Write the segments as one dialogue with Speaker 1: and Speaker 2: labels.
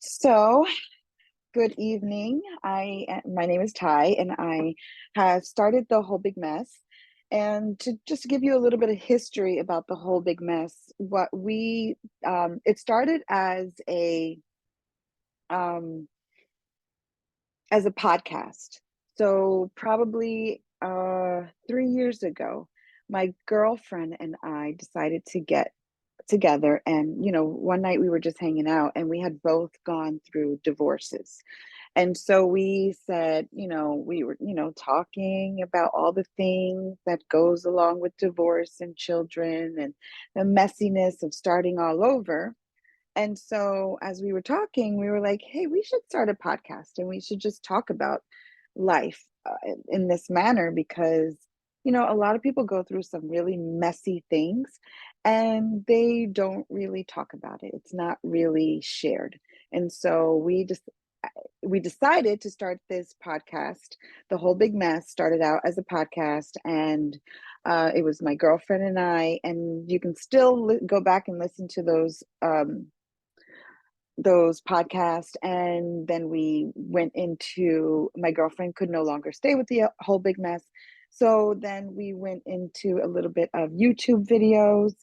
Speaker 1: So, good evening. My name is Ty, and I have started the whole big mess. And to just give you a little bit of history about the whole big mess, what we it started um, as a podcast. So probably 3 years ago, my girlfriend and I decided to get together, and one night we were just hanging out, and we had both gone through divorces. And so we said, we were, talking about all the things that goes along with divorce and children and the messiness of starting all over. And so as we were talking, we were like, hey, we should start a podcast and we should just talk about life in this manner because, a lot of people go through some really messy things and they don't really talk about it. It's not really shared. And so we decided to start this podcast. The whole big mess started out as a podcast, and it was my girlfriend and I. And you can still go back and listen to those podcasts. And then we went into, my girlfriend could no longer stay with the whole big mess, so then we went into a little bit of YouTube videos.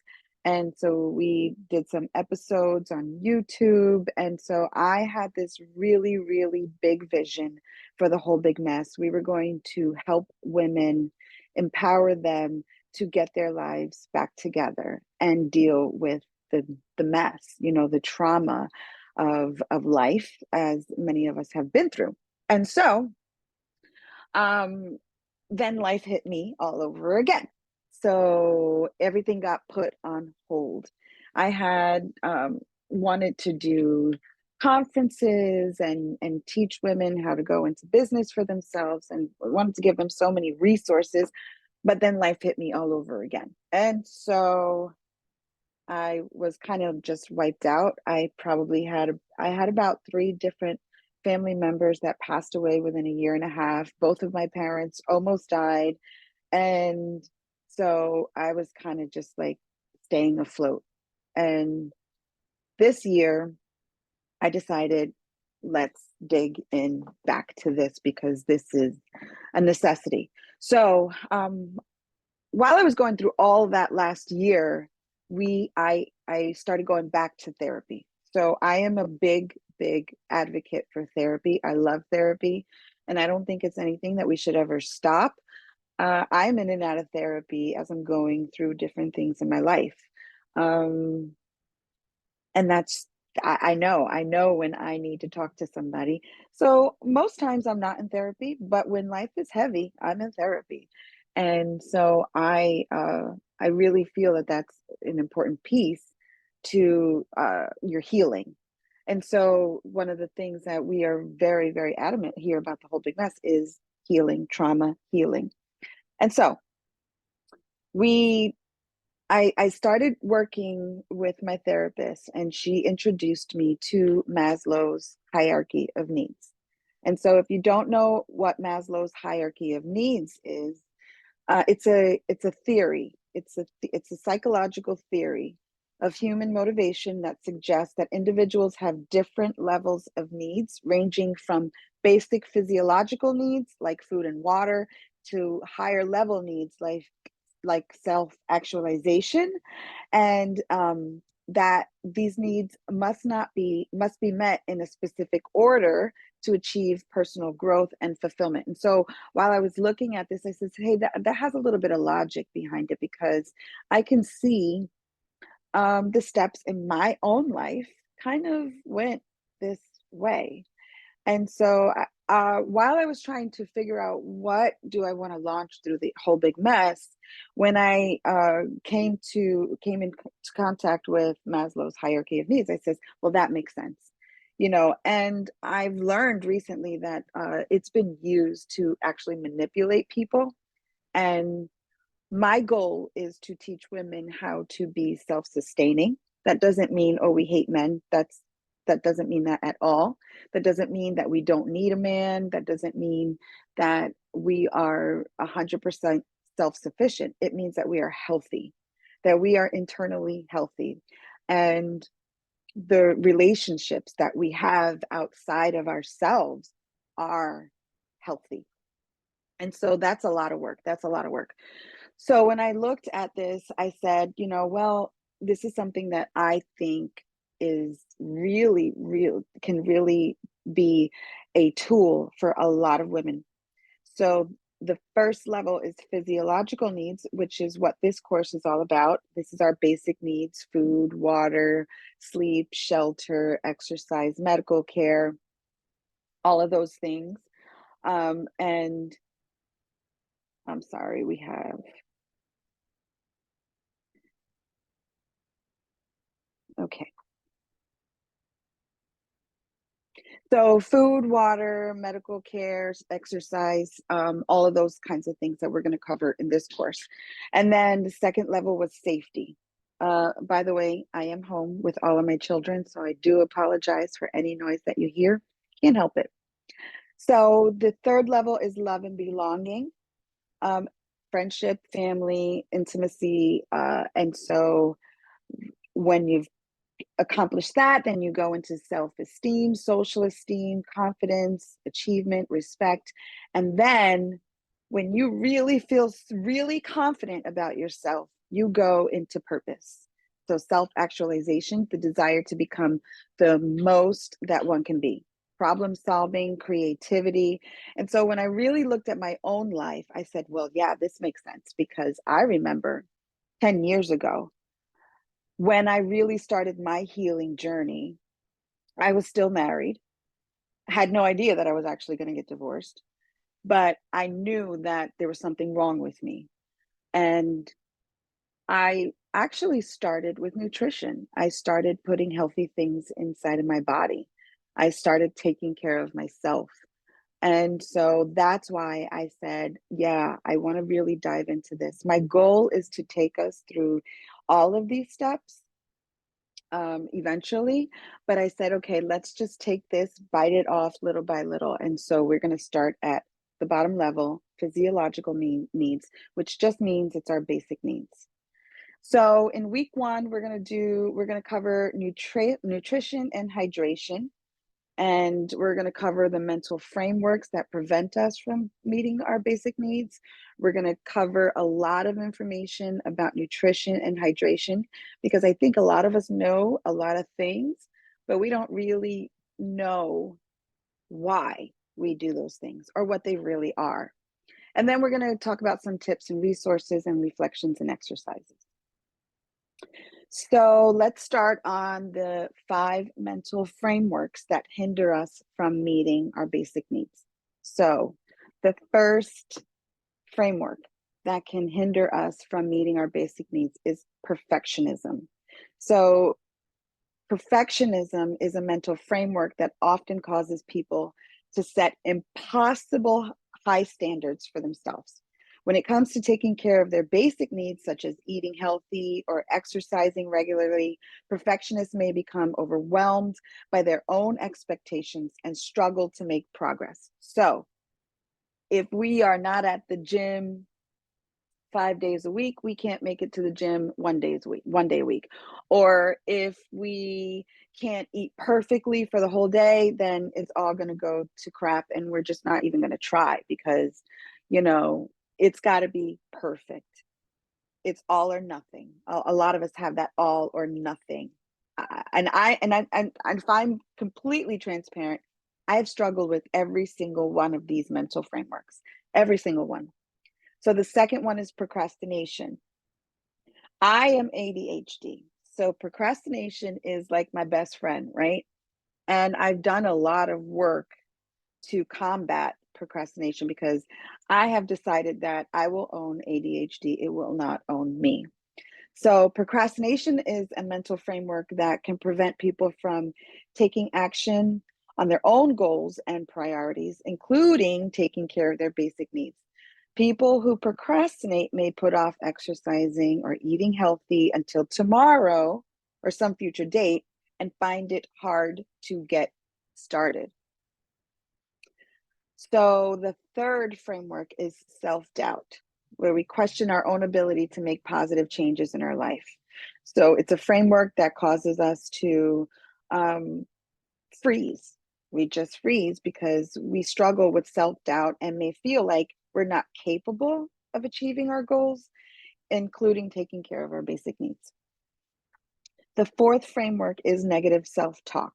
Speaker 1: And so we did some episodes on YouTube. And so I had this really, really big vision for the whole big mess. We were going to help women, empower them to get their lives back together and deal with the mess, the trauma of life, as many of us have been through. And so um, then life hit me all over again. So everything got put on hold. I had wanted to do conferences and teach women how to go into business for themselves, and wanted to give them so many resources, but then life hit me all over again. And so I was kind of just wiped out. I had about three different family members that passed away within a year and a half. Both of my parents almost died. And so I was kind of just like staying afloat. And this year I decided, let's dig in back to this because this is a necessity. So while I was going through all that last year, I started going back to therapy. So I am a big advocate for therapy. I love therapy, and I don't think it's anything that we should ever stop. I'm in and out of therapy as I'm going through different things in my life. Um, and that's I know when I need to talk to somebody. So most times I'm not in therapy, but when life is heavy, I'm in therapy. And so I really feel that that's an important piece to your healing. And so one of the things that we are very, very adamant here about the whole big mess is healing, trauma healing. And so we I started working with my therapist, and she introduced me to Maslow's hierarchy of needs. And so, if you don't know what Maslow's hierarchy of needs is, it's a theory. It's a psychological theory of human motivation that suggests that individuals have different levels of needs, ranging from basic physiological needs like food and water to higher level needs like self-actualization, and that these needs must be met in a specific order to achieve personal growth and fulfillment. And so while I was looking at this, I said, hey, that has a little bit of logic behind it, because I can see the steps in my own life kind of went this way. And so while I was trying to figure out what do I want to launch through the whole big mess, when I came into contact with Maslow's hierarchy of needs, I says, well, that makes sense. And I've learned recently that it's been used to actually manipulate people. And my goal is to teach women how to be self-sustaining. That doesn't mean, oh, we hate men. That doesn't mean that at all. That doesn't mean that we don't need a man. That doesn't mean that we are 100% self-sufficient. It means that we are healthy, that we are internally healthy. And the relationships that we have outside of ourselves are healthy. And so that's a lot of work. That's a lot of work. So when I looked at this, I said, well, this is something that I think is really, real, can really be a tool for a lot of women. So the first level is physiological needs, which is what this course is all about. This is our basic needs: food, water, sleep, shelter, exercise, medical care, all of those things. And I'm sorry, we have, okay. So food, water, medical care, exercise, all of those kinds of things that we're going to cover in this course. And then the second level was safety. By the way, I am home with all of my children, so I do apologize for any noise that you hear. Can't help it. So the third level is love and belonging, um, friendship, family, intimacy. And so when you've accomplish that, then you go into self-esteem, social esteem, confidence, achievement, respect. And then when you really feel really confident about yourself, you go into purpose. So self-actualization, the desire to become the most that one can be, problem solving, creativity. And so when I really looked at my own life, I said, well, yeah, this makes sense, because I remember 10 years ago, when I really started my healing journey, I was still married, had no idea that I was actually going to get divorced, but I knew that there was something wrong with me. And I actually started with nutrition. I started putting healthy things inside of my body. I started taking care of myself. And so that's why I said, yeah, I want to really dive into this. My goal is to take us through all of these steps eventually. But I said, okay, let's just take this, bite it off little by little. And so we're going to start at the bottom level, physiological needs, which just means it's our basic needs. So in week one, we're going to cover nutrition and hydration. And we're going to cover the mental frameworks that prevent us from meeting our basic needs. We're going to cover a lot of information about nutrition and hydration, because I think a lot of us know a lot of things, but we don't really know why we do those things or what they really are. And then we're going to talk about some tips and resources and reflections and exercises. So let's start on the 5 mental frameworks that hinder us from meeting our basic needs. So the first framework that can hinder us from meeting our basic needs is perfectionism. So perfectionism is a mental framework that often causes people to set impossible high standards for themselves. When it comes to taking care of their basic needs, such as eating healthy or exercising regularly, perfectionists may become overwhelmed by their own expectations and struggle to make progress. So, if we are not at the gym 5 days a week, we can't make it to the gym 1 day a week. Or if we can't eat perfectly for the whole day, then it's all going to go to crap, and we're just not even going to try, because, you know, it's got to be perfect. It's all or nothing. A lot of us have that all or nothing. And if I'm completely transparent, I have struggled with every single one of these mental frameworks, every single one. So the second one is procrastination. I am ADHD. So procrastination is like my best friend, right? And I've done a lot of work to combat procrastination, because I have decided that I will own ADHD. It will not own me. So procrastination is a mental framework that can prevent people from taking action on their own goals and priorities, including taking care of their basic needs. People who procrastinate may put off exercising or eating healthy until tomorrow or some future date, and find it hard to get started. So the third framework is self-doubt, where we question our own ability to make positive changes in our life. So it's a framework that causes us to um, freeze. We just freeze because we struggle with self-doubt and may feel like we're not capable of achieving our goals, including taking care of our basic needs. The fourth framework is negative self-talk,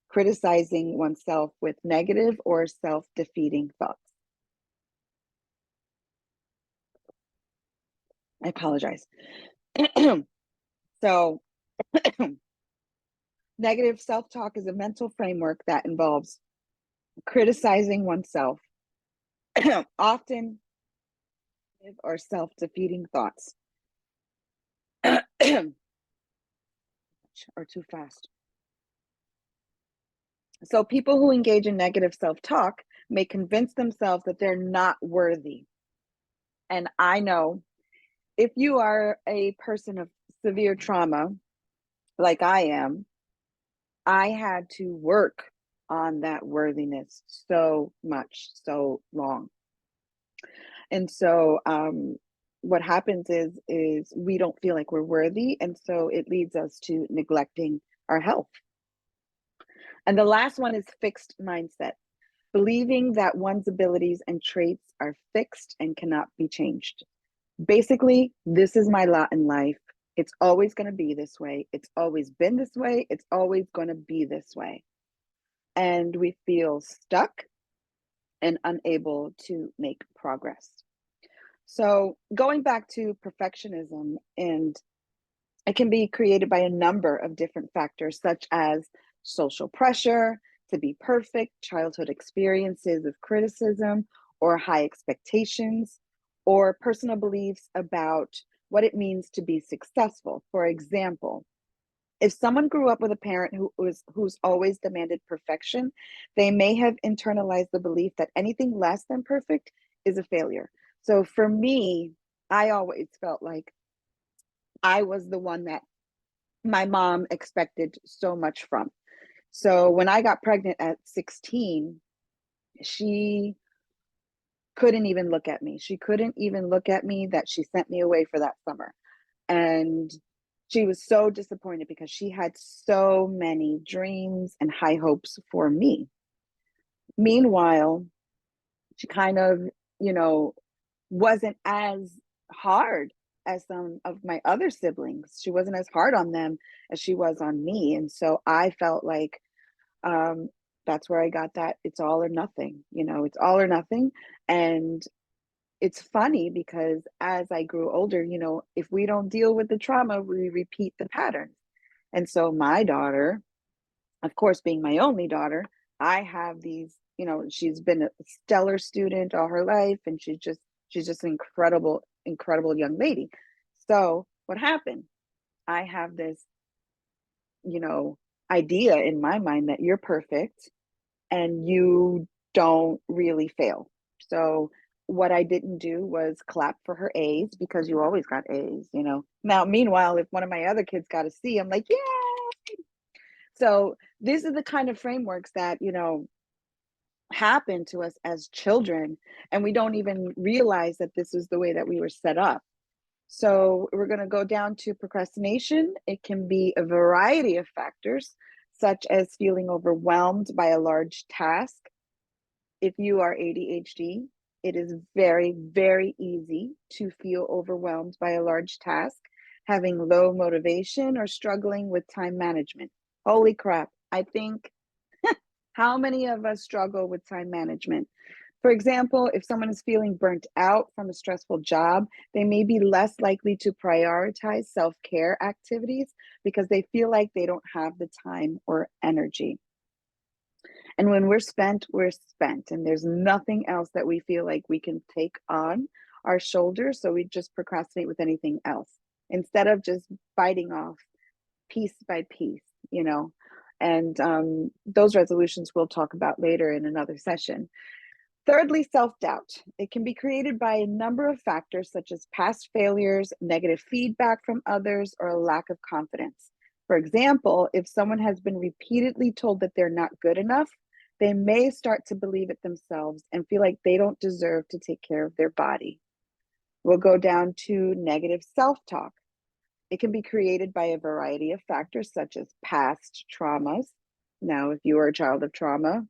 Speaker 1: criticizing oneself with negative or self-defeating thoughts. I apologize. So, negative self-talk is a mental framework that involves criticizing oneself, often or self-defeating thoughts. Or too fast. So people who engage in negative self-talk may convince themselves that they're not worthy. And I know if you are a person of severe trauma, like I am, I had to work on that worthiness so much, so long. And so what happens is we don't feel like we're worthy, and so it leads us to neglecting our health. And the last one is fixed mindset, believing that one's abilities and traits are fixed and cannot be changed. Basically, this is my lot in life. It's always going to be this way. It's always been this way. It's always going to be this way. And we feel stuck and unable to make progress. So, going back to perfectionism, and it can be created by a number of different factors, such as social pressure to be perfect, childhood experiences of criticism or high expectations, or personal beliefs about what it means to be successful. For example, if someone grew up with a parent who's always demanded perfection, they may have internalized the belief that anything less than perfect is a failure. So for me, I always felt like I was the one that my mom expected so much from. So when I got pregnant at 16, she couldn't even look at me. She couldn't even look at me that she sent me away for that summer. And she was so disappointed because she had so many dreams and high hopes for me. Meanwhile, she kind of, you know, wasn't as hard as some of my other siblings. She wasn't as hard on them as she was on me. And so I felt like um, that's where I got that it's all or nothing, it's all or nothing. And it's funny because as I grew older, if we don't deal with the trauma, we repeat the patterns. And so my daughter, of course, being my only daughter, I have these, she's been a stellar student all her life, and she's just an incredible young lady. So what happened? I have this, you know, idea in my mind that you're perfect and you don't really fail. So what I didn't do was clap for her A's because you always got A's. Now, meanwhile, if one of my other kids got a C, I'm like, yeah. So these are the kind of frameworks that, happen to us as children, and we don't even realize that this is the way that we were set up. So we're going to go down to procrastination. It can be a variety of factors, such as feeling overwhelmed by a large task. If you are ADHD, it is very, very easy to feel overwhelmed by a large task, having low motivation, or struggling with time management. Holy crap. I think how many of us struggle with time management? For example, if someone is feeling burnt out from a stressful job, they may be less likely to prioritize self-care activities because they feel like they don't have the time or energy. And when we're spent, and there's nothing else that we feel like we can take on our shoulders. So we just procrastinate with anything else instead of just biting off piece by piece. And those resolutions we'll talk about later in another session. Thirdly, self-doubt. It can be created by a number of factors such as past failures, negative feedback from others, or a lack of confidence. For example, if someone has been repeatedly told that they're not good enough, they may start to believe it themselves and feel like they don't deserve to take care of their body. We'll go down to negative self-talk. It can be created by a variety of factors, such as past traumas. Now, if you are a child of trauma,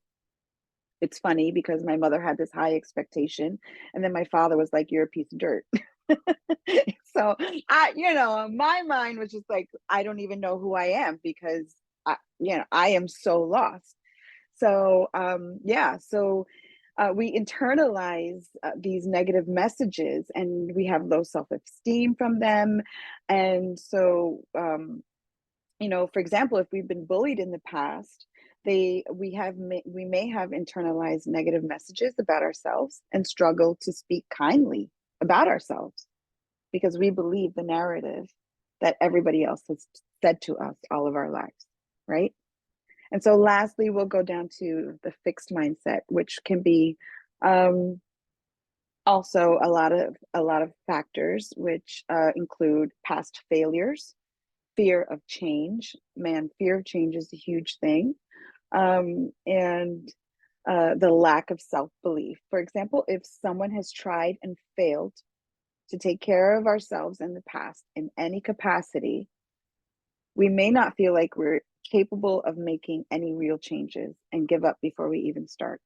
Speaker 1: it's funny because my mother had this high expectation, and then my father was like, "You're a piece of dirt." So my mind was just like, I don't even know who I am because I am so lost. So we internalize these negative messages, and we have low self-esteem from them. And so, for example, if we've been bullied in the past, we may have internalized negative messages about ourselves and struggle to speak kindly about ourselves because we believe the narrative that everybody else has said to us all of our lives, right? And so lastly, we'll go down to the fixed mindset, which can be also a lot of factors, which include past failures, fear of change. Man, fear of change is a huge thing. And the lack of self-belief. For example, if someone has tried and failed to take care of ourselves in the past in any capacity, we may not feel like we're capable of making any real changes and give up before we even start.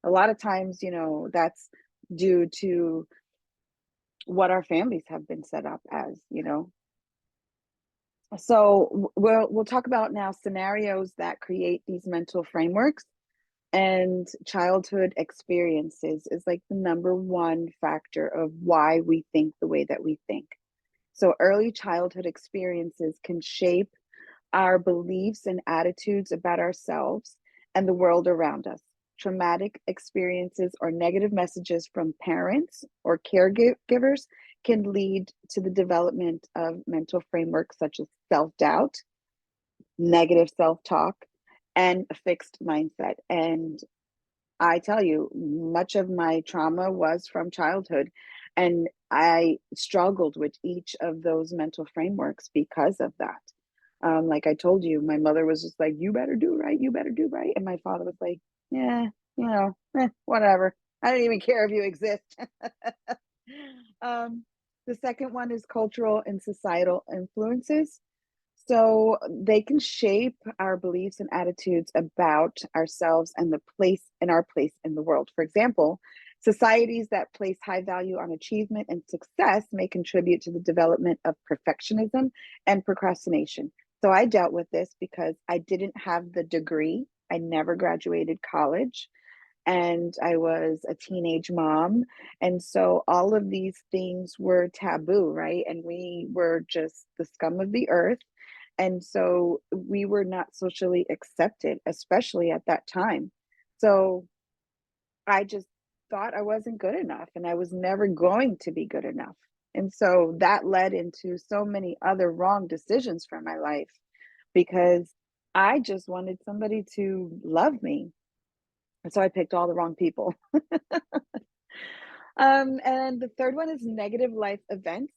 Speaker 1: A lot of times, that's due to what our families have been set up as. So we'll talk about now scenarios that create these mental frameworks, and childhood experiences is like the number one factor of why we think the way that we think. So early childhood experiences can shape our beliefs and attitudes about ourselves and the world around us. Traumatic experiences or negative messages from parents or caregivers can lead to the development of mental frameworks such as self-doubt, negative self-talk, and a fixed mindset. And I tell you, much of my trauma was from childhood, and I struggled with each of those mental frameworks because of that. Like I told you, my mother was just like, "You better do right, you better do right," and my father was like, "Yeah, whatever. I don't even care if you exist." um, the second one is cultural and societal influences. So they can shape our beliefs and attitudes about ourselves and our place in the world. For example, societies that place high value on achievement and success may contribute to the development of perfectionism and procrastination. So I dealt with this because I didn't have the degree. I never graduated college, and I was a teenage mom. And so all of these things were taboo, right? And we were just the scum of the earth. And so we were not socially accepted, especially at that time. So I just thought I wasn't good enough and I was never going to be good enough. And so that led into so many other wrong decisions for my life because I just wanted somebody to love me. And so I picked all the wrong people. And the third one is negative life events.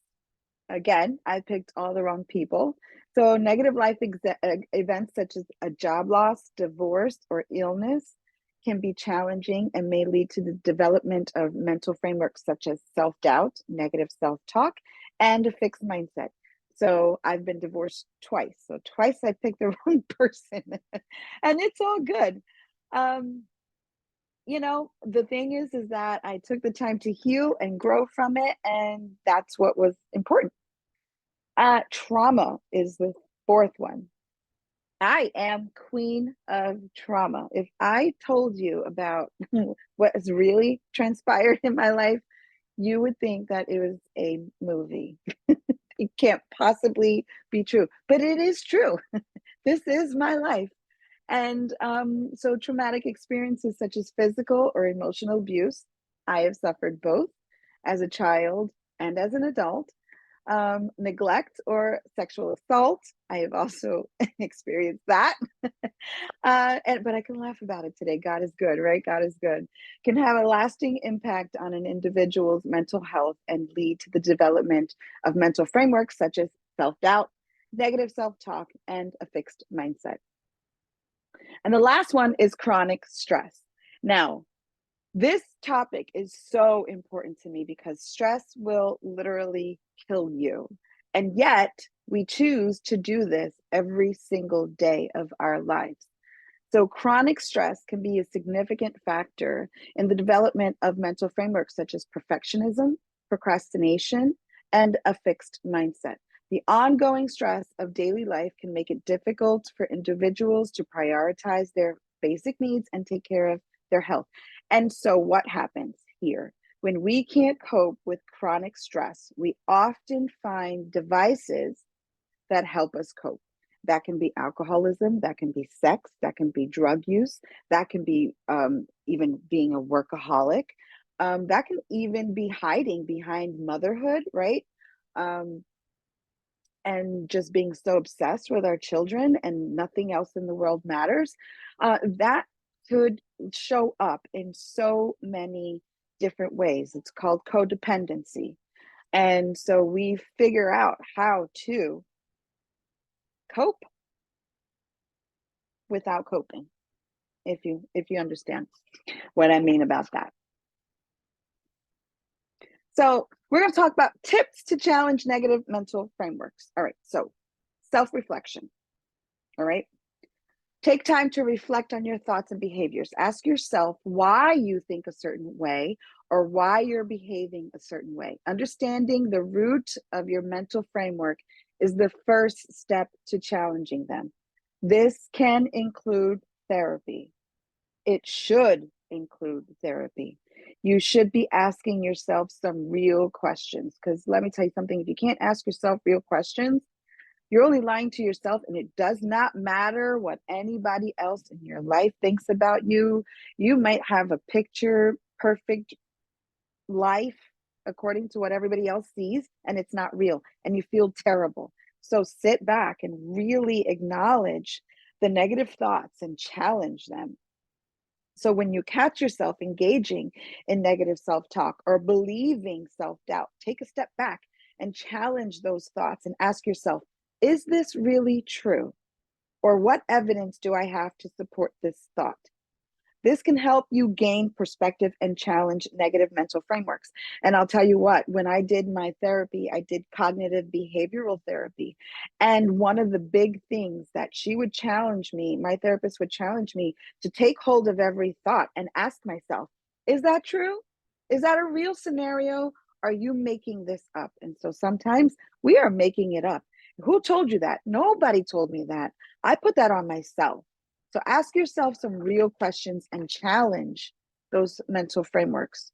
Speaker 1: Again, I picked all the wrong people. So, negative life events such as a job loss, divorce, or illness can be challenging and may lead to the development of mental frameworks such as self doubt, negative self talk, and a fixed mindset. So, I've been divorced twice. So, twice I picked the wrong person, and it's all good. Um, the thing is that I took the time to heal and grow from it, and that's what was important. Trauma is the fourth one. I am queen of trauma. If I told you about what has really transpired in my life, you would think that it was a movie. It can't possibly be true, but it is true. This is my life. And so traumatic experiences such as physical or emotional abuse, I have suffered both as a child and as an adult. Neglect or sexual assault, I have also experienced that. But I can laugh about it today. God is good, right? God is good. Can have a lasting impact on an individual's mental health and lead to the development of mental frameworks such as self-doubt, negative self-talk, and a fixed mindset. And the last one is chronic stress. Now, this topic is so important to me because stress will literally kill you. And yet, We choose to do this every single day of our lives. So, chronic stress can be a significant factor in the development of mental frameworks such as perfectionism, procrastination, and a fixed mindset. The ongoing stress of daily life can make it difficult for individuals to prioritize their basic needs and take care of their health. And so, what happens here? When we can't cope with chronic stress, we often find devices that help us cope. That can be alcoholism, that can be sex, that can be drug use, that can be even being a workaholic, that can even be hiding behind motherhood, right? Um, and just being so obsessed with our children and nothing else in the world matters. That could show up in so many different ways. It's called codependency. And so we figure out how to cope without coping, if you understand what I mean about that. So we're going to talk about tips to challenge negative mental frameworks. All right, so self-reflection. All right, take time to reflect on your thoughts and behaviors. Ask yourself why you think a certain way or why you're behaving a certain way. Understanding the root of your mental framework is the first step to challenging them. This can include therapy. It should include therapy. You should be asking yourself some real questions, because let me tell you something, if you can't ask yourself real questions, you're only lying to yourself, and it does not matter what anybody else in your life thinks about you. You might have a picture perfect life according to what everybody else sees, and it's not real, and you feel terrible. So sit back and really acknowledge the negative thoughts and challenge them. So when you catch yourself engaging in negative self-talk or believing self-doubt, take a step back and challenge those thoughts and ask yourself, is this really true? Or what evidence do I have to support this thought? This can help you gain perspective and challenge negative mental frameworks. And I'll tell you what, when I did my therapy, I did cognitive behavioral therapy. And one of the big things that she would challenge me, my therapist would challenge me to take hold of every thought and ask myself, is that true? Is that a real scenario? Are you making this up? And so sometimes we are making it up. Who told you that? Nobody told me that. I put that on myself. So ask yourself some real questions and challenge those mental frameworks.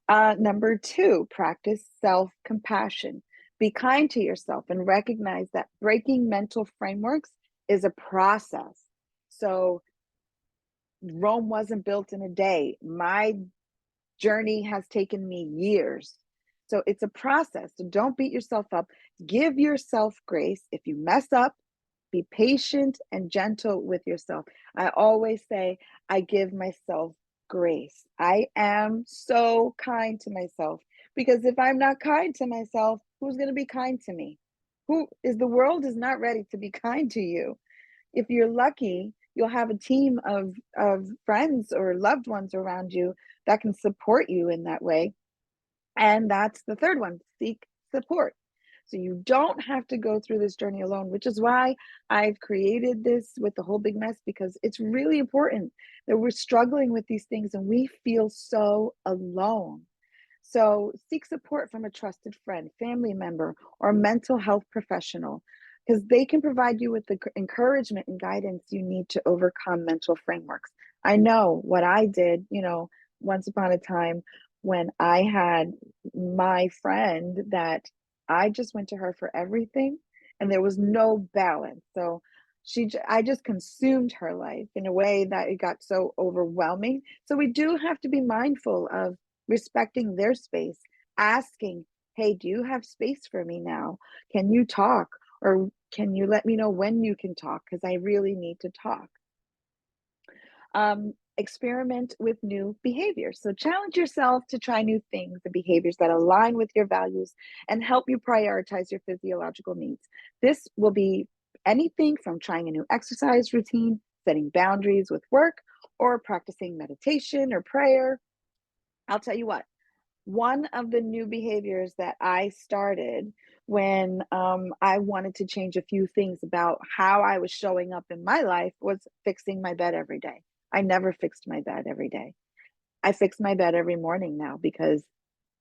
Speaker 1: Number two, practice self-compassion. Be kind to yourself and recognize that breaking mental frameworks is a process. So Rome wasn't built in a day. My journey has taken me years. So it's a process. So don't beat yourself up. Give yourself grace. If you mess up, be patient and gentle with yourself. I always say, I give myself grace. I am so kind to myself, because if I'm not kind to myself, who's going to be kind to me? The world is not ready to be kind to you. If you're lucky, you'll have a team of friends or loved ones around you that can support you in that way. And that's the third one, seek support. So you don't have to go through this journey alone, which is why I've created this with the whole big mess, because it's really important that we're struggling with these things and we feel so alone. So seek support from a trusted friend, family member, or mental health professional, because they can provide you with the encouragement and guidance you need to overcome mental frameworks. I know what I did, once upon a time when I had my friend that I just went to her for everything, and there was no balance. So I just consumed her life in a way that it got so overwhelming. So we do have to be mindful of respecting their space, asking, hey, do you have space for me now? Can you talk? Or can you let me know when you can talk? Because I really need to talk. Experiment with new behaviors. So challenge yourself to try new things and behaviors that align with your values and help you prioritize your physiological needs. This will be anything from trying a new exercise routine, setting boundaries with work, or practicing meditation or prayer. I'll tell you what, one of the new behaviors that I started when I wanted to change a few things about how I was showing up in my life was fixing my bed every day. I never fixed my bed every day. I fix my bed every morning now because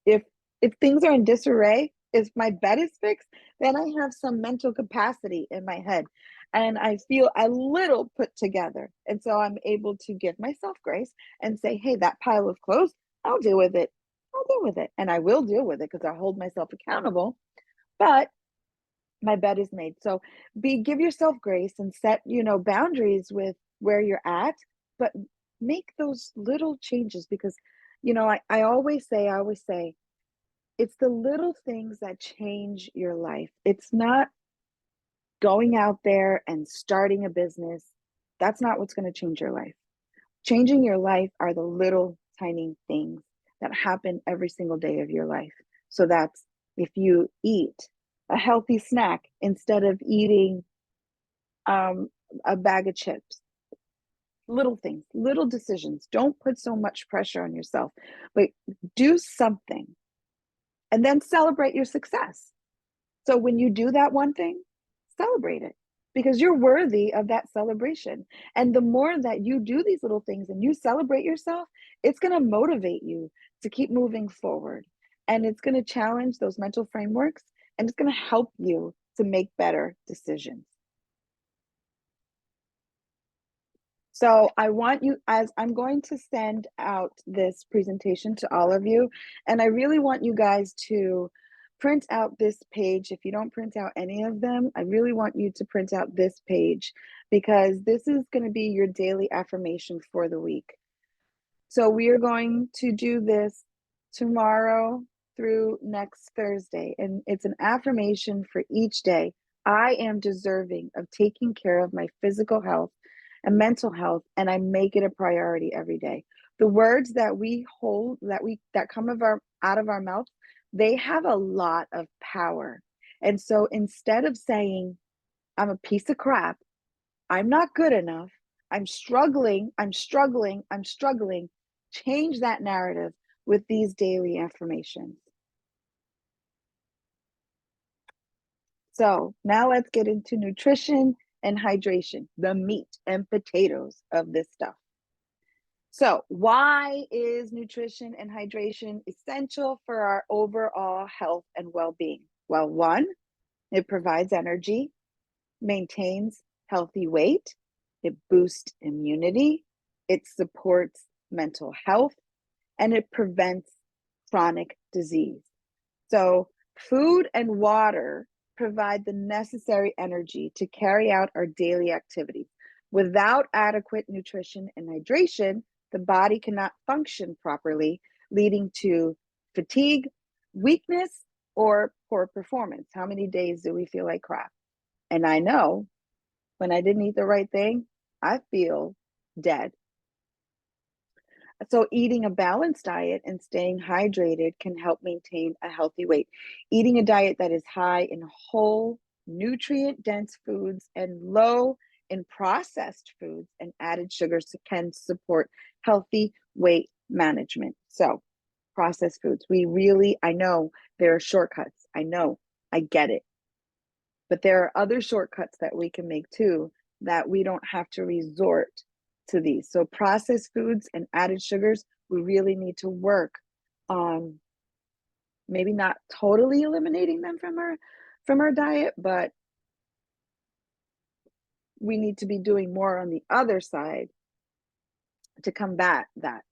Speaker 1: if if things are in disarray, if my bed is fixed, then I have some mental capacity in my head and I feel a little put together. And so I'm able to give myself grace and say, hey, that pile of clothes, I'll deal with it. I'll deal with it. And I will deal with it because I hold myself accountable. But my bed is made. So give yourself grace and set, boundaries with where you're at, but make those little changes because, I always say, it's the little things that change your life. It's not going out there and starting a business. That's not what's going to change your life. Changing your life are the little tiny things that happen every single day of your life. So that's if you eat a healthy snack instead of eating um, a bag of chips. Little things, little decisions. Don't put so much pressure on yourself, but do something and then celebrate your success. So when you do that one thing, celebrate it because you're worthy of that celebration. And the more that you do these little things and you celebrate yourself, it's going to motivate you to keep moving forward. And it's going to challenge those mental frameworks and it's going to help you to make better decisions. So I want you, as I'm going to send out this presentation to all of you, and I really want you guys to print out this page. If you don't print out any of them, I really want you to print out this page because this is going to be your daily affirmation for the week. So we are going to do this tomorrow through next Thursday, and it's an affirmation for each day. I am deserving of taking care of my physical health and mental health, and I make it a priority every day. The words that we hold, that come out of our mouth, they have a lot of power. And so instead of saying, I'm a piece of crap, I'm not good enough, I'm struggling, I'm struggling, I'm struggling, change that narrative with these daily affirmations. So now let's get into nutrition and hydration, the meat and potatoes of this stuff. So why is nutrition and hydration essential for our overall health and well-being? Well, one, it provides energy, maintains healthy weight, it boosts immunity, it supports mental health, and it prevents chronic disease. So food and water provide the necessary energy to carry out our daily activities. Without adequate nutrition and hydration, the body cannot function properly, leading to fatigue, weakness, or poor performance. How many days do we feel like crap? And I know when I didn't eat the right thing, I feel dead. So eating a balanced diet and staying hydrated can help maintain a healthy weight. Eating a diet that is high in whole, nutrient-dense foods and low in processed foods and added sugars can support healthy weight management. So processed foods, I know there are shortcuts. I know, I get it. But there are other shortcuts that we can make too that we don't have to resort to these. So processed foods and added sugars, we really need to work on maybe not totally eliminating them from our diet, but we need to be doing more on the other side to combat that.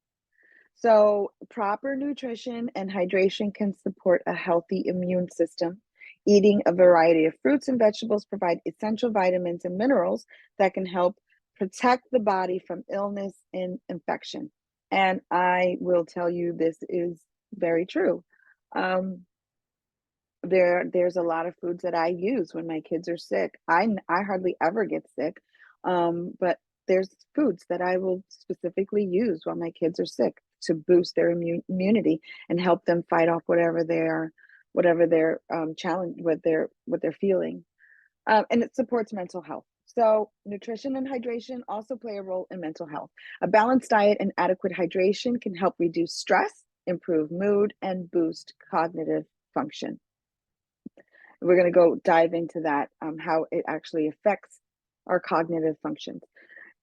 Speaker 1: So proper nutrition and hydration can support a healthy immune system. Eating a variety of fruits and vegetables provide essential vitamins and minerals that can help protect the body from illness and infection. And I will tell you this is very true. There's a lot of foods that I use when my kids are sick. I hardly ever get sick, but there's foods that I will specifically use while my kids are sick to boost their immunity and help them fight off whatever their challenge, what they're feeling, and it supports mental health. So nutrition and hydration also play a role in mental health. A balanced diet and adequate hydration can help reduce stress, improve mood, and boost cognitive function. We're going to go dive into that, how it actually affects our cognitive functions.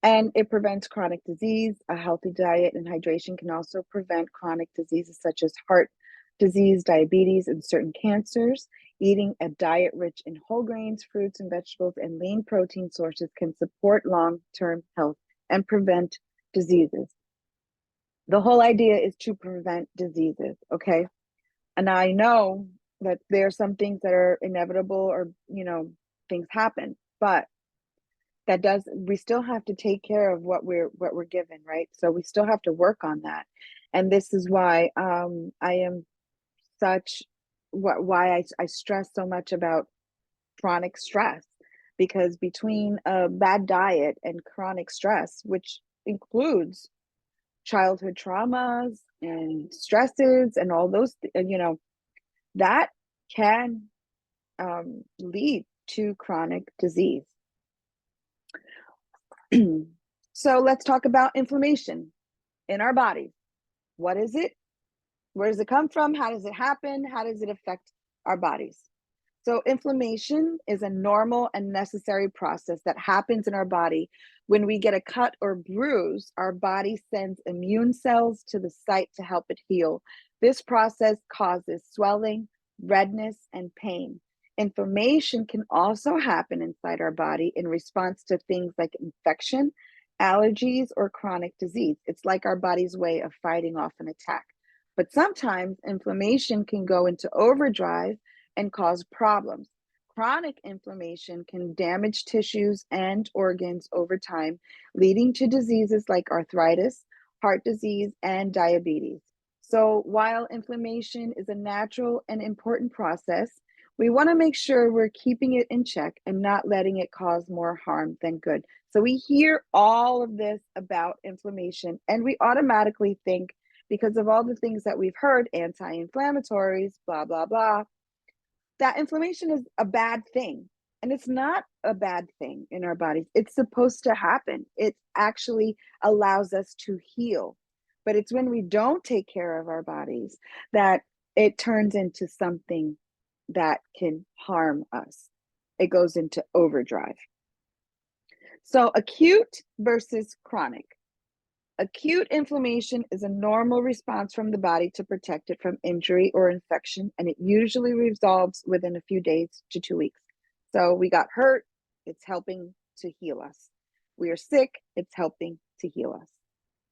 Speaker 1: And it prevents chronic disease. A healthy diet and hydration can also prevent chronic diseases such as heart disease, diabetes, and certain cancers. Eating a diet rich in whole grains, fruits, and vegetables, and lean protein sources can support long-term health and prevent diseases. The whole idea is to prevent diseases, okay? And I know that there are some things that are inevitable, or, things happen, but we still have to take care of what we're given, right? So we still have to work on that. And this is why I am such why I stress so much about chronic stress, because between a bad diet and chronic stress, which includes childhood traumas and stresses and all those, that can lead to chronic disease. So let's talk about inflammation in our bodies. What is it? Where does it come from? How does it happen? How does it affect our bodies? So inflammation is a normal and necessary process that happens in our body. When we get a cut or bruise, our body sends immune cells to the site to help it heal. This process causes swelling, redness, and pain. Inflammation can also happen inside our body in response to things like infection, allergies, or chronic disease. It's like our body's way of fighting off an attack. But sometimes inflammation can go into overdrive and cause problems. Chronic inflammation can damage tissues and organs over time, leading to diseases like arthritis, heart disease, and diabetes. So while inflammation is a natural and important process, we want to make sure we're keeping it in check and not letting it cause more harm than good. So we hear all of this about inflammation, and we automatically think, because of all the things that we've heard, anti-inflammatories, blah, blah, blah, that inflammation is a bad thing. And it's not a bad thing in our bodies. It's supposed to happen. It actually allows us to heal. But it's when we don't take care of our bodies that it turns into something that can harm us. It goes into overdrive. So acute versus chronic. Acute inflammation is a normal response from the body to protect it from injury or infection, and it usually resolves within a few days to 2 weeks. So we got hurt, it's helping to heal us. We are sick, it's helping to heal us.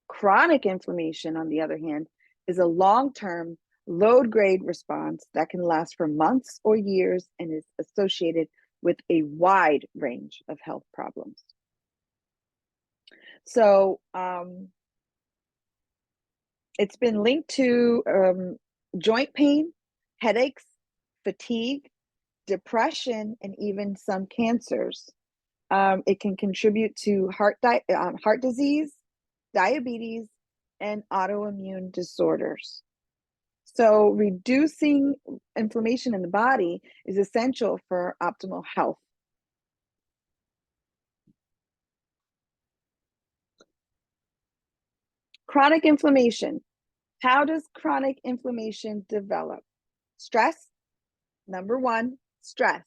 Speaker 1: Chronic inflammation, on the other hand, is a long-term, low-grade response that can last for months or years and is associated with a wide range of health problems. So it's been linked to joint pain, headaches, fatigue, depression, and even some cancers. It can contribute to heart disease, diabetes, and autoimmune disorders. So reducing inflammation in the body is essential for optimal health. Chronic inflammation. How does chronic inflammation develop? Stress. Number one, stress.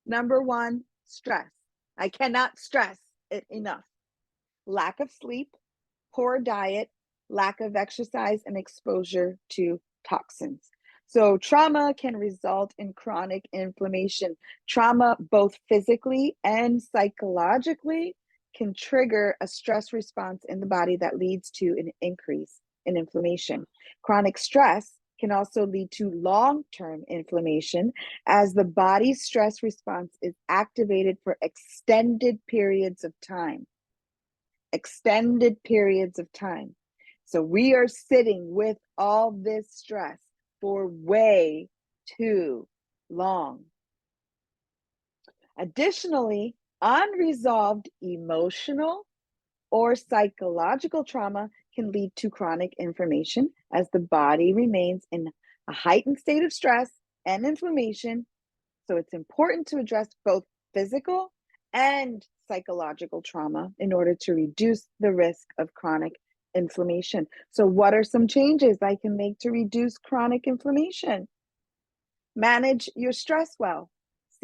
Speaker 1: Number one, stress. I cannot stress it enough. Lack of sleep, poor diet, lack of exercise, and exposure to toxins. So trauma can result in chronic inflammation. Trauma, both physically and psychologically, can trigger a stress response in the body that leads to an increase in inflammation. Chronic stress can also lead to long-term inflammation as the body's stress response is activated for extended periods of time. Extended periods of time. So we are sitting with all this stress for way too long. Additionally, unresolved emotional or psychological trauma can lead to chronic inflammation as the body remains in a heightened state of stress and inflammation. So it's important to address both physical and psychological trauma in order to reduce the risk of chronic inflammation. So what are some changes I can make to reduce chronic inflammation? Manage your stress well.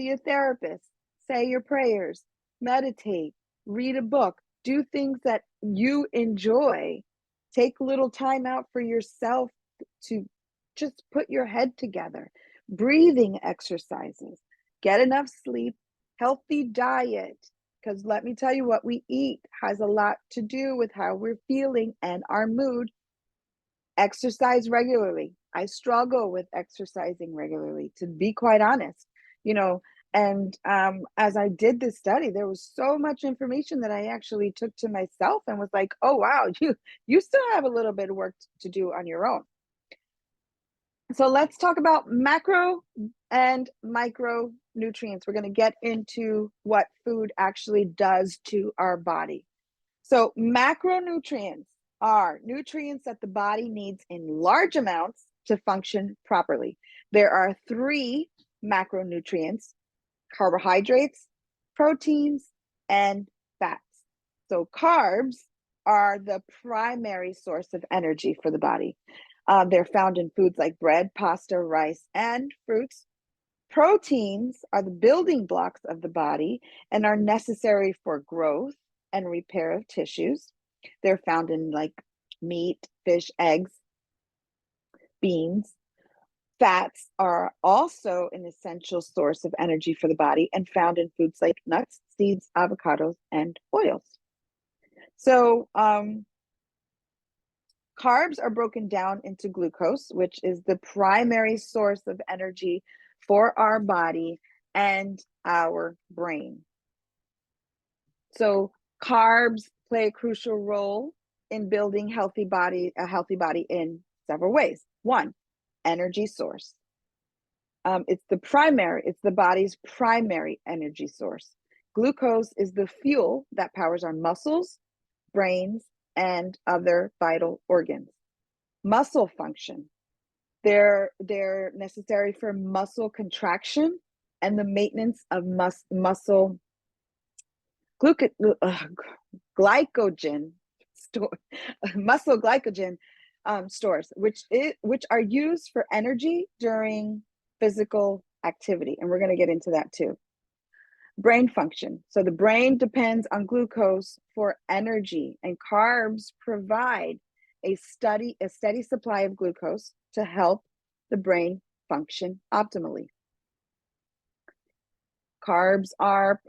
Speaker 1: see a therapist, say your prayers, meditate, read a book, do things that you enjoy. Take a little time out for yourself to just put your head together. Breathing exercises, get enough sleep, healthy diet, because let me tell you, what we eat has a lot to do with how we're feeling and our mood. Exercise regularly. I struggle with exercising regularly, to be quite honest, you know. And as I did this study, there was so much information that I actually took to myself and was like, oh wow, you still have a little bit of work to do on your own. So let's talk about macro and micronutrients. We're going to get into what food actually does to our body. So macronutrients are nutrients that the body needs in large amounts to function properly. There are 3 macronutrients: carbohydrates, proteins, and fats. So carbs are the primary source of energy for the body. They're found in foods like bread, pasta, rice, and fruits. Proteins are the building blocks of the body and are necessary for growth and repair of tissues. They're found in like meat, fish, eggs, beans. Fats are also an essential source of energy for the body and found in foods like nuts, seeds, avocados, and oils. So, carbs are broken down into glucose, which is the primary source of energy for our body and our brain. So carbs play a crucial role in building a healthy body in several ways. 1, energy source. It's the body's primary energy source. Glucose is the fuel that powers our muscles, brains, and other vital organs. Muscle function. They're necessary for muscle contraction and the maintenance of muscle glycogen store, muscle glycogen stores, which are used for energy during physical activity, and we're going to get into that too. Brain function. So the brain depends on glucose for energy, and carbs provide a steady supply of glucose to help the brain function optimally. Carbs are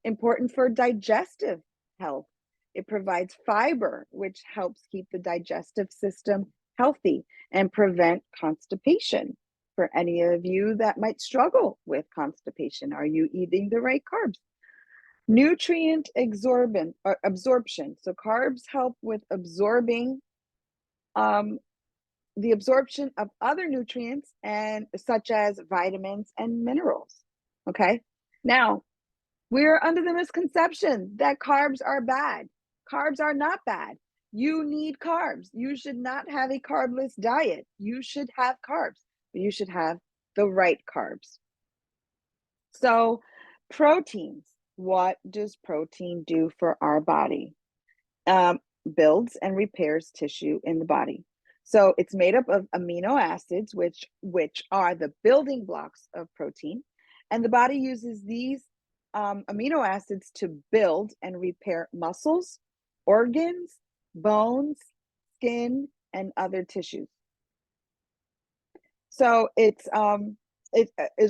Speaker 1: important for digestive health. It provides fiber, which helps keep the digestive system healthy and prevent constipation. For any of you that might struggle with constipation, are you eating the right carbs? Nutrient absorption. So carbs help with absorbing the absorption of other nutrients, and such as vitamins and minerals. Okay. Now, we're under the misconception that carbs are bad. Carbs are not bad. You need carbs. You should not have a carbless diet. You should have carbs, but you should have the right carbs. So, proteins. What does protein do for our body? Builds and repairs tissue in the body. So it's made up of amino acids, which are the building blocks of protein. And the body uses these amino acids to build and repair muscles, organs, bones, skin, and other tissues. So it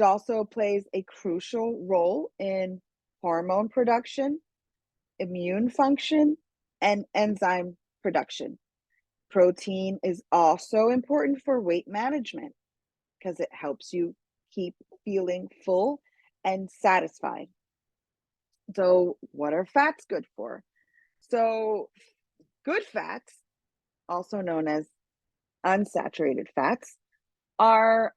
Speaker 1: also plays a crucial role in hormone production, immune function, and enzyme production. Protein is also important for weight management because it helps you keep feeling full and satisfied. So, what are fats good for? So, good fats, also known as unsaturated fats, are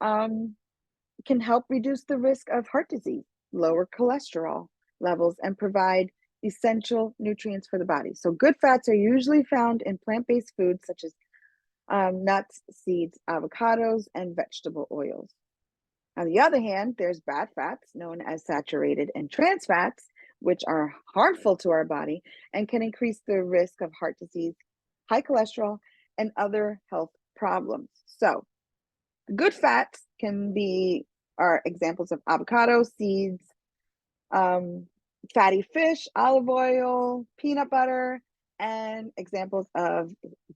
Speaker 1: can help reduce the risk of heart disease, lower cholesterol levels, and provide essential nutrients for the body. So good fats are usually found in plant-based foods such as nuts, seeds, avocados, and vegetable oils. On the other hand, there's bad fats known as saturated and trans fats, which are harmful to our body and can increase the risk of heart disease, high cholesterol, and other health problems. So good fats can be are examples of avocado, seeds, fatty fish, olive oil, peanut butter, and examples of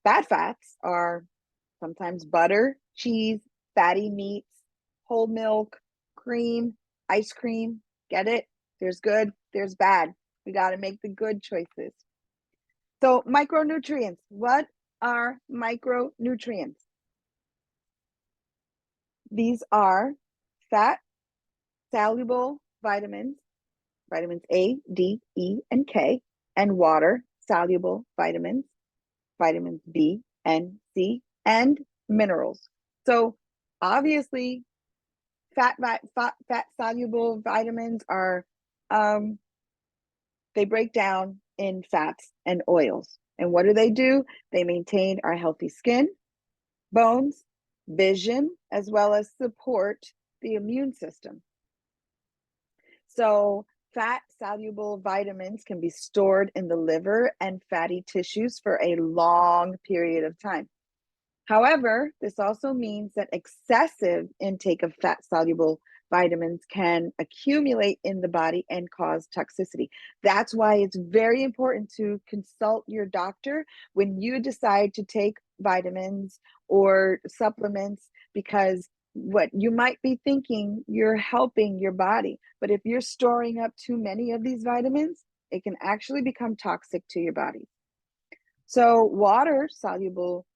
Speaker 1: bad fats are sometimes butter, cheese, fatty meats, whole milk, cream, ice cream. Get it? There's good, there's bad. We got to make the good choices. So, micronutrients. What are micronutrients? These are fat soluble vitamins, vitamins A, D, E, and K, and water soluble vitamins, vitamins B and C, and minerals. So obviously, fat soluble vitamins are they break down in fats and oils. And what do? They maintain our healthy skin, bones, vision, as well as support the immune system. So fat soluble vitamins can be stored in the liver and fatty tissues for a long period of time. However, this also means that excessive intake of fat soluble vitamins can accumulate in the body and cause toxicity. That's why it's very important to consult your doctor when you decide to take vitamins or supplements, because what you might be thinking, you're helping your body, but if you're storing up too many of these vitamins, it can actually become toxic to your body. So water soluble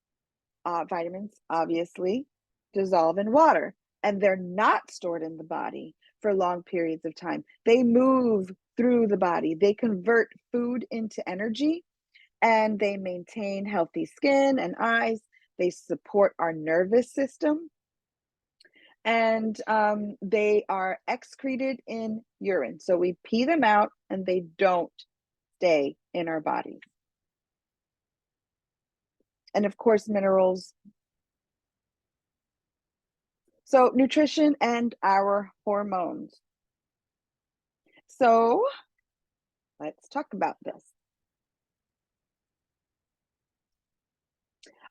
Speaker 1: vitamins obviously dissolve in water, and they're not stored in the body for long periods of time. They move through the body, they convert food into energy, and they maintain healthy skin and eyes. They support our nervous system, and they are excreted in urine. So we pee them out and they don't stay in our bodies. And of course, minerals. So nutrition and our hormones. So let's talk about this.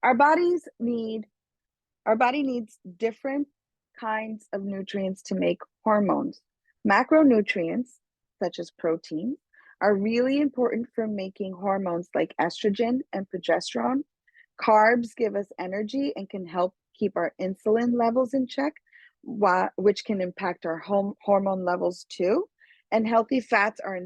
Speaker 1: Our body needs different kinds of nutrients to make hormones. Macronutrients, such as protein, are really important for making hormones like estrogen and progesterone. Carbs give us energy and can help keep our insulin levels in check, which can impact our hormone levels too. And healthy fats are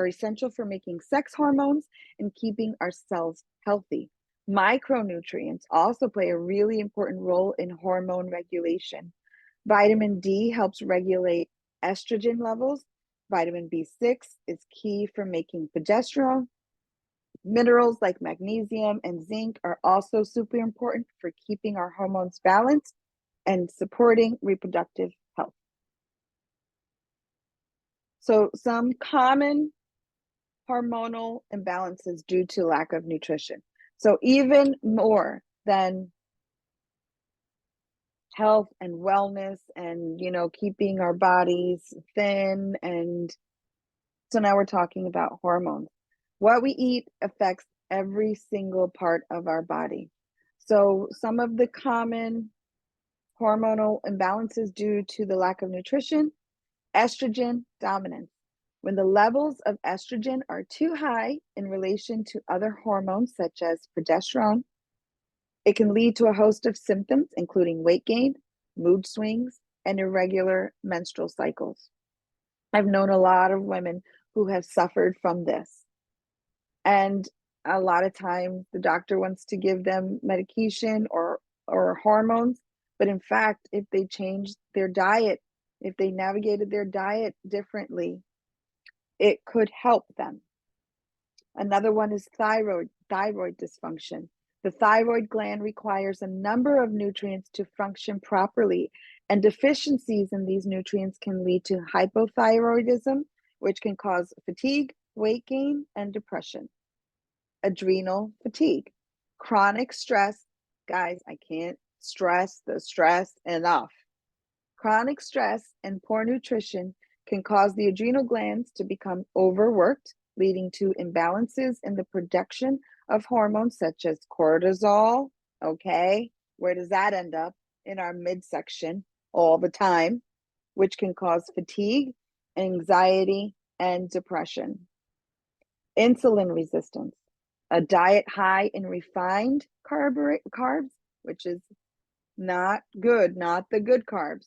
Speaker 1: essential for making sex hormones and keeping our cells healthy. Micronutrients also play a really important role in hormone regulation. Vitamin D helps regulate estrogen levels. Vitamin B6 is key for making progesterone. Minerals like magnesium and zinc are also super important for keeping our hormones balanced and supporting reproductive health. So some common hormonal imbalances due to lack of nutrition. So even more than health and wellness and, keeping our bodies thin. And so now we're talking about hormones. What we eat affects every single part of our body. So some of the common hormonal imbalances due to the lack of nutrition: estrogen dominance. When the levels of estrogen are too high in relation to other hormones, such as progesterone, it can lead to a host of symptoms, including weight gain, mood swings, and irregular menstrual cycles. I've known a lot of women who have suffered from this. And a lot of times the doctor wants to give them medication or hormones. But in fact, if they changed their diet, if they navigated their diet differently, it could help them. Another one is thyroid dysfunction. The thyroid gland requires a number of nutrients to function properly, and deficiencies in these nutrients can lead to hypothyroidism, which can cause fatigue, weight gain, and depression. Adrenal fatigue, chronic stress. Guys, I can't stress the stress enough. Chronic stress and poor nutrition can cause the adrenal glands to become overworked, leading to imbalances in the production of hormones such as cortisol. Okay, where does that end up? In our midsection all the time. which can cause fatigue, anxiety, and depression. Insulin resistance, a diet high in refined carbs, which is not good, not the good carbs,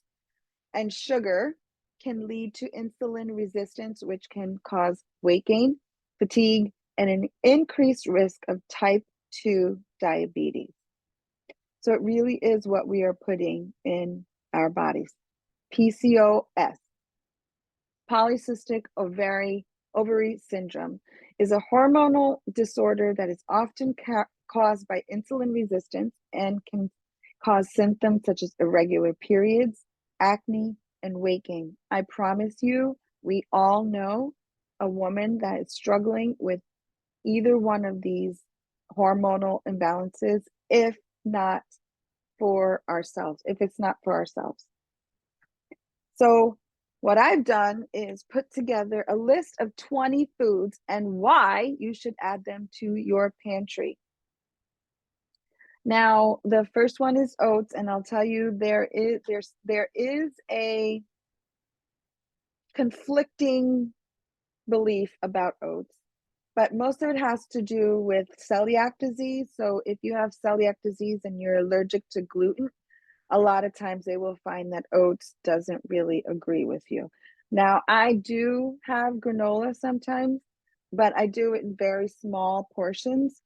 Speaker 1: and sugar can lead to insulin resistance, which can cause weight gain, fatigue, and an increased risk of type 2 diabetes. So it really is what we are putting in our bodies. PCOS, polycystic ovary syndrome, is a hormonal disorder that is often caused by insulin resistance and can cause symptoms such as irregular periods, acne, and weight gain. I promise you, we all know a woman that is struggling with either one of these hormonal imbalances, if not for ourselves, if it's not for ourselves. So what I've done is put together a list of 20 foods and why you should add them to your pantry. Now, the first one is oats, and I'll tell you there is a conflicting belief about oats, but most of it has to do with celiac disease. So if you have celiac disease and you're allergic to gluten, a lot of times they will find that oats doesn't really agree with you. Now, I do have granola sometimes, but I do it in very small portions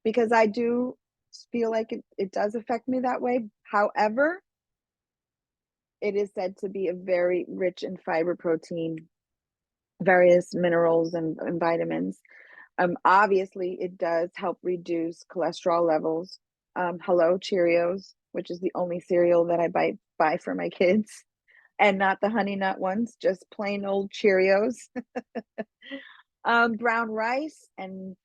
Speaker 1: because I do feel like it does affect me that way. However, it is said to be a very rich in fiber, protein, various minerals, and vitamins. Obviously, it does help reduce cholesterol levels. Hello Cheerios, which is the only cereal that I buy for my kids, and not the honey nut ones, just plain old Cheerios. Brown rice and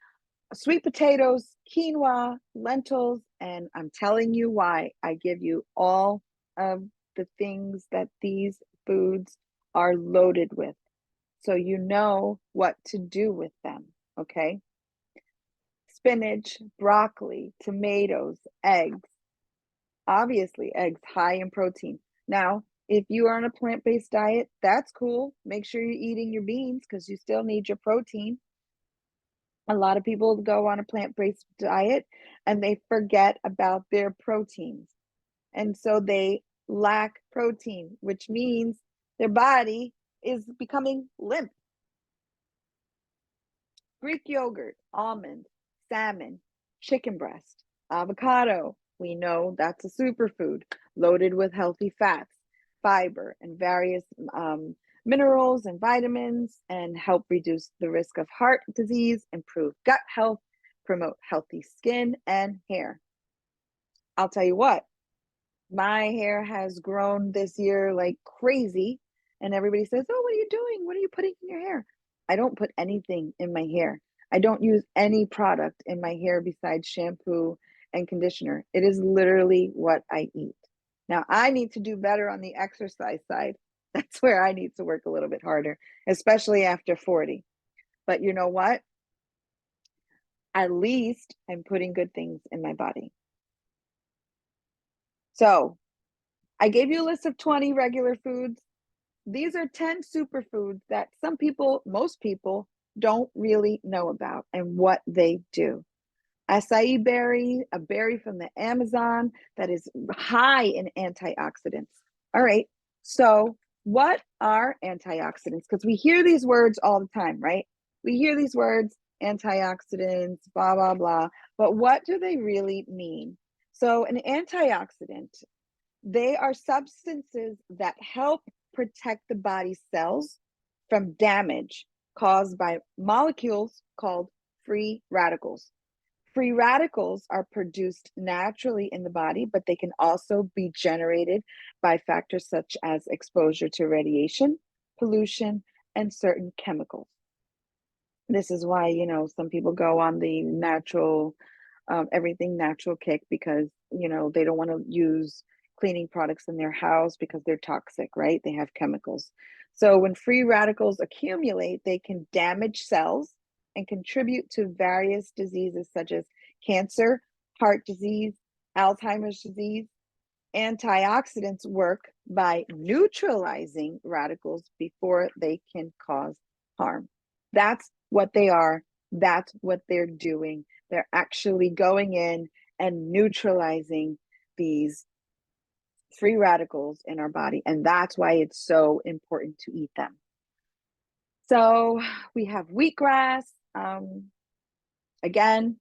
Speaker 1: sweet potatoes, quinoa, lentils, and I'm telling you why. I give you all of the things that these foods are loaded with, so you know what to do with them, okay? Spinach, broccoli, tomatoes, eggs. Obviously, eggs high in protein. Now, if you are on a plant-based diet, that's cool. Make sure you're eating your beans because you still need your protein. A lot of people go on a plant-based diet and they forget about their proteins. And so they lack protein, which means their body is becoming limp. Greek yogurt, almond, salmon, chicken breast, avocado. We know that's a superfood loaded with healthy fats, fiber, and various minerals and vitamins, and help reduce the risk of heart disease, improve gut health, promote healthy skin and hair. I'll tell you what, my hair has grown this year like crazy, and everybody says, "Oh, what are you doing? What are you putting in your hair?" I don't put anything in my hair. I don't use any product in my hair besides shampoo and conditioner. It is literally what I eat. Now, I need to do better on the exercise side. That's where I need to work a little bit harder, especially after 40. But you know what? At least I'm putting good things in my body. So I gave you a list of 20 regular foods. These are 10 superfoods that most people don't really know about and what they do. Acai berry, a berry from the Amazon that is high in antioxidants. All right, so what are antioxidants? Because we hear these words all the time, right? We hear these words, antioxidants, blah, blah, blah. But what do they really mean? So an antioxidant, they are substances that help protect the body's cells from damage caused by molecules called free radicals. Free radicals are produced naturally in the body, but they can also be generated by factors such as exposure to radiation, pollution, and certain chemicals. This is why, some people go on the natural, everything natural kick because, they don't want to use cleaning products in their house because they're toxic, right? They have chemicals. So when free radicals accumulate, they can damage cells and contribute to various diseases such as cancer, heart disease, Alzheimer's disease. Antioxidants work by neutralizing radicals before they can cause harm. That's what they are. That's what they're doing. They're actually going in and neutralizing these free radicals in our body. And that's why it's so important to eat them. So we have wheatgrass, again,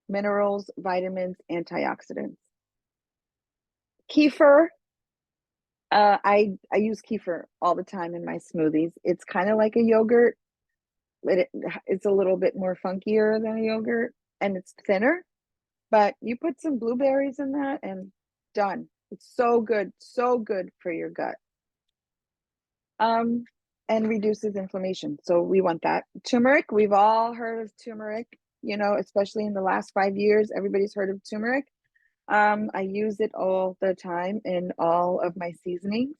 Speaker 1: minerals, vitamins, antioxidants. Kefir, I use kefir all the time in my smoothies. It's kind of like a yogurt, but it's a little bit more funkier than a yogurt, and it's thinner. But you put some blueberries in that, and done. It's so good for your gut. And reduces inflammation. So we want that. Turmeric, we've all heard of turmeric, you know, especially in the last 5 years, everybody's heard of turmeric. I use it all the time in all of my seasonings.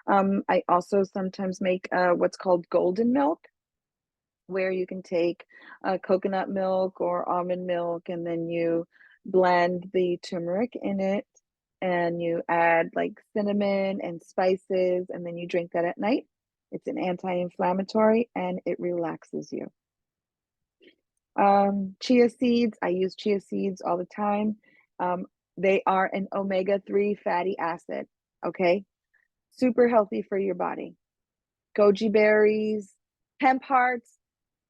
Speaker 1: I also sometimes make what's called golden milk, where you can take coconut milk or almond milk, and then you blend the turmeric in it, and you add like cinnamon and spices, and then you drink that at night. It's an anti-inflammatory and it relaxes you. Chia seeds, I use chia seeds all the time. They are an omega-3 fatty acid, okay? Super healthy for your body. Goji berries, hemp hearts.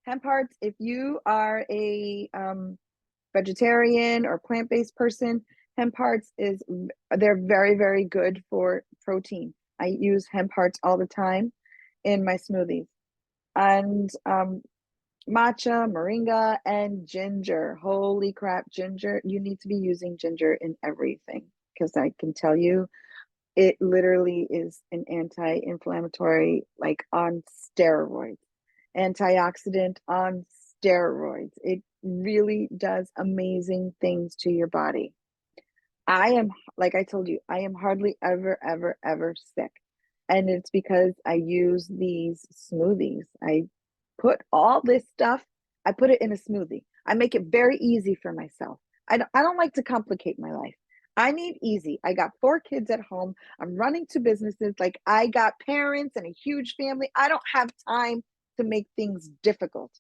Speaker 1: Hemp hearts, if you are a vegetarian or plant-based person, hemp hearts they're very good for protein. I use hemp hearts all the time in my smoothies. And matcha, moringa, and ginger. Holy crap, ginger. You need to be using ginger in everything, because I can tell you it literally is an anti-inflammatory, like on steroids, antioxidant on steroids. It really does amazing things to your body. Like I told you, I am hardly ever sick. And it's because I use these smoothies. I put all this stuff, I put it in a smoothie. I make it very easy for myself. I don't like to complicate my life. I need easy. I got 4 kids at home. I'm running 2 businesses. Like, I got parents and a huge family. I don't have time to make things difficult.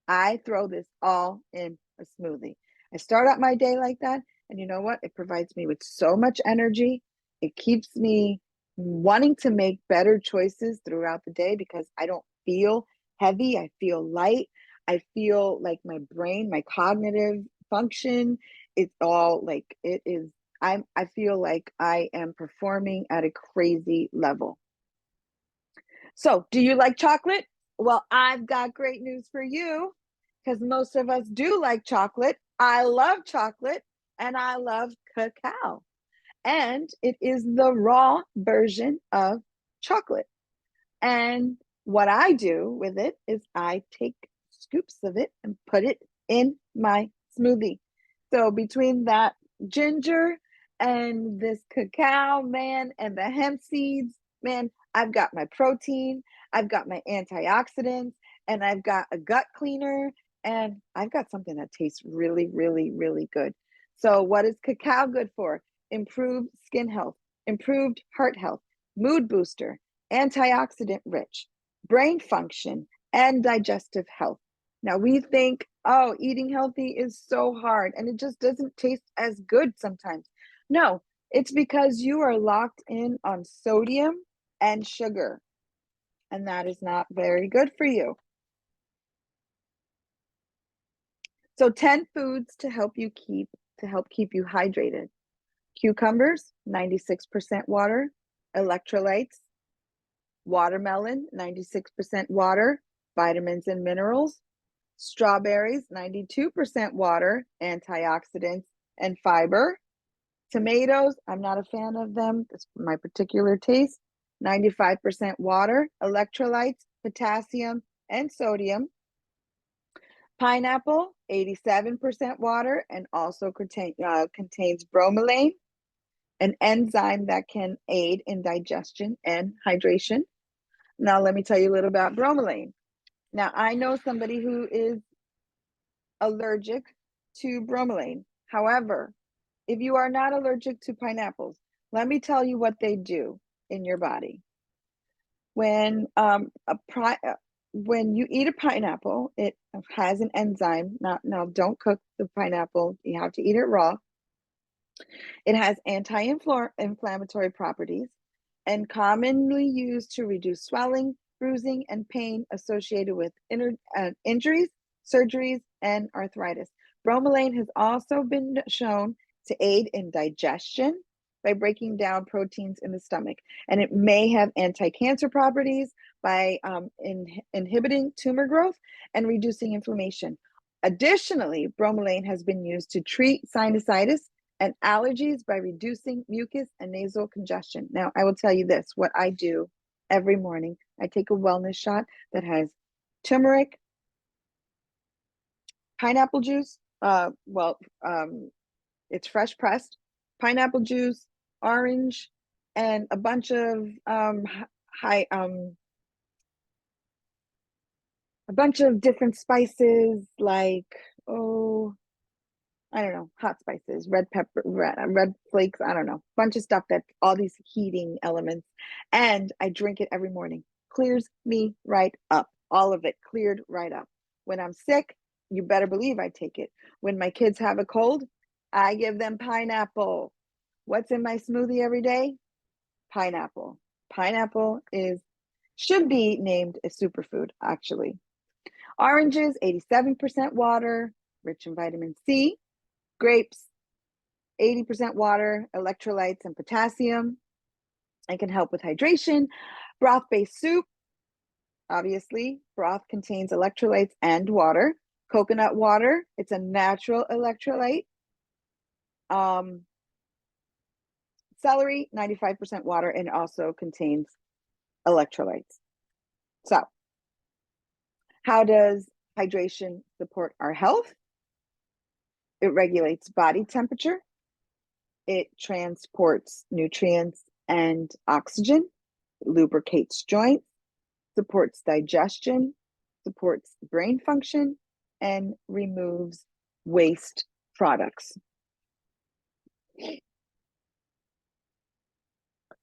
Speaker 1: I throw this all in a smoothie. I start out my day like that. And you know what? It provides me with so much energy. It keeps me wanting to make better choices throughout the day, because I don't feel heavy. I feel light. I feel like my brain, my cognitive function, it's all like it is. I feel like I am performing at a crazy level. So, do you like chocolate? Well, I've got great news for you, because most of us do like chocolate. I love chocolate, and I love cacao. And it is the raw version of chocolate. And what I do with it is I take scoops of it and put it in my smoothie. So between that ginger and this cacao, man, and the hemp seeds, man, I've got my protein, I've got my antioxidants, and I've got a gut cleaner, and I've got something that tastes really good. So what is cacao good for? Improved skin health, improved heart health, mood booster, antioxidant rich, brain function, and digestive health. Now we think, oh, eating healthy is so hard and it just doesn't taste as good sometimes. No, it's because you are locked in on sodium and sugar, and that is not very good for you. So 10 foods to help keep you hydrated. Cucumbers, 96% water. Electrolytes, watermelon, 96% water, vitamins and minerals. Strawberries, 92% water, antioxidants, and fiber. Tomatoes, I'm not a fan of them. That's my particular taste. 95% water, electrolytes, potassium, and sodium. Pineapple, 87% water, and also contains bromelain, an enzyme that can aid in digestion and hydration. Now, let me tell you a little about bromelain. Now, I know somebody who is allergic to bromelain. However, if you are not allergic to pineapples, Let me tell you what they do in your body. When when you eat a pineapple, it has an enzyme. Now don't cook the pineapple. You have to eat it raw. It has anti-inflammatory properties and commonly used to reduce swelling, bruising, and pain associated with injuries, surgeries, and arthritis. Bromelain has also been shown to aid in digestion by breaking down proteins in the stomach, and it may have anti-cancer properties by inhibiting tumor growth and reducing inflammation. Additionally, bromelain has been used to treat sinusitis and allergies by reducing mucus and nasal congestion. Now, I will tell you this, what I do every morning, I take a wellness shot that has turmeric, pineapple juice, it's fresh pressed, pineapple juice, orange, and a bunch of a bunch of different spices like, I don't know, hot spices, red pepper, red flakes, I don't know, bunch of stuff that all these heating elements. And I drink it every morning. Clears me right up. All of it cleared right up. When I'm sick, you better believe I take it. When my kids have a cold, I give them pineapple. What's in my smoothie every day? Pineapple. Pineapple should be named a superfood, actually. Oranges, 87% water, rich in vitamin C. Grapes, 80% water, electrolytes, and potassium. It can help with hydration. Broth-based soup, obviously, broth contains electrolytes and water. Coconut water, it's a natural electrolyte. Celery, 95% water, and also contains electrolytes. So, how does hydration support our health? It regulates body temperature. It transports nutrients and oxygen, lubricates joints, supports digestion, supports brain function, and removes waste products.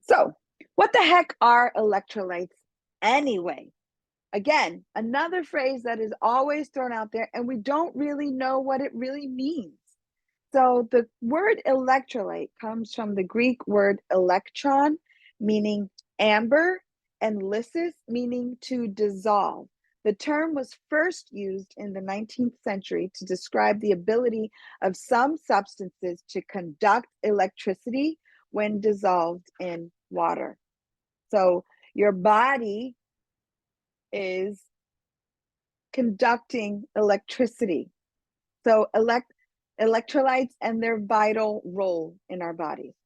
Speaker 1: So, what the heck are electrolytes anyway? Again, another phrase that is always thrown out there, and we don't really know what it really means. So the word electrolyte comes from the Greek word electron, meaning amber, and lysis, meaning to dissolve. The term was first used in the 19th century to describe the ability of some substances to conduct electricity when dissolved in water. So your body is conducting electricity. So electrolytes and their vital role in our bodies.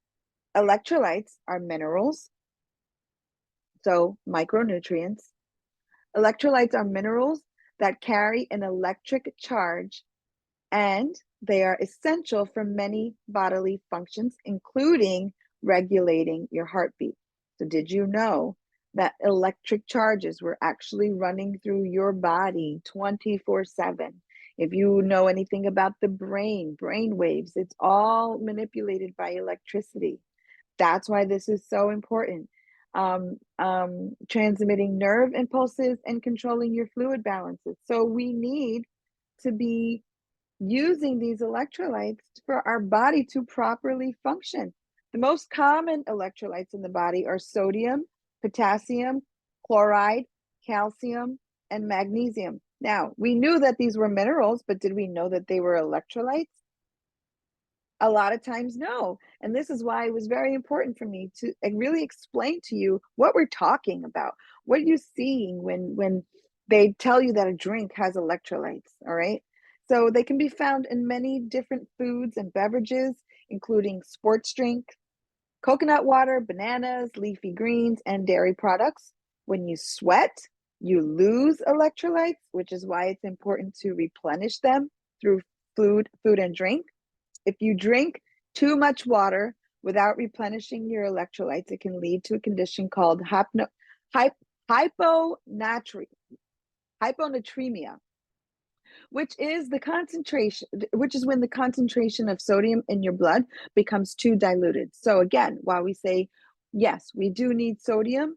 Speaker 1: Electrolytes are minerals, so micronutrients. Electrolytes are minerals that carry an electric charge, and they are essential for many bodily functions, including regulating your heartbeat. So did you know that electric charges were actually running through your body 24/7? If you know anything about the brain waves, it's all manipulated by electricity. That's why this is so important. Transmitting nerve impulses and controlling your fluid balances. So we need to be using these electrolytes for our body to properly function. The most common electrolytes in the body are sodium, potassium, chloride, calcium, and magnesium. Now, we knew that these were minerals, but did we know that they were electrolytes? A lot of times, no. And this is why it was very important for me to really explain to you what we're talking about. What are you seeing when they tell you that a drink has electrolytes, all right? So they can be found in many different foods and beverages, including sports drink, coconut water, bananas, leafy greens, and dairy products. When you sweat, you lose electrolytes, which is why it's important to replenish them through food and drink. If you drink too much water without replenishing your electrolytes, it can lead to a condition called hyponatremia, which is the concentration, which is when the concentration of sodium in your blood becomes too diluted. So again, while we say, yes, we do need sodium,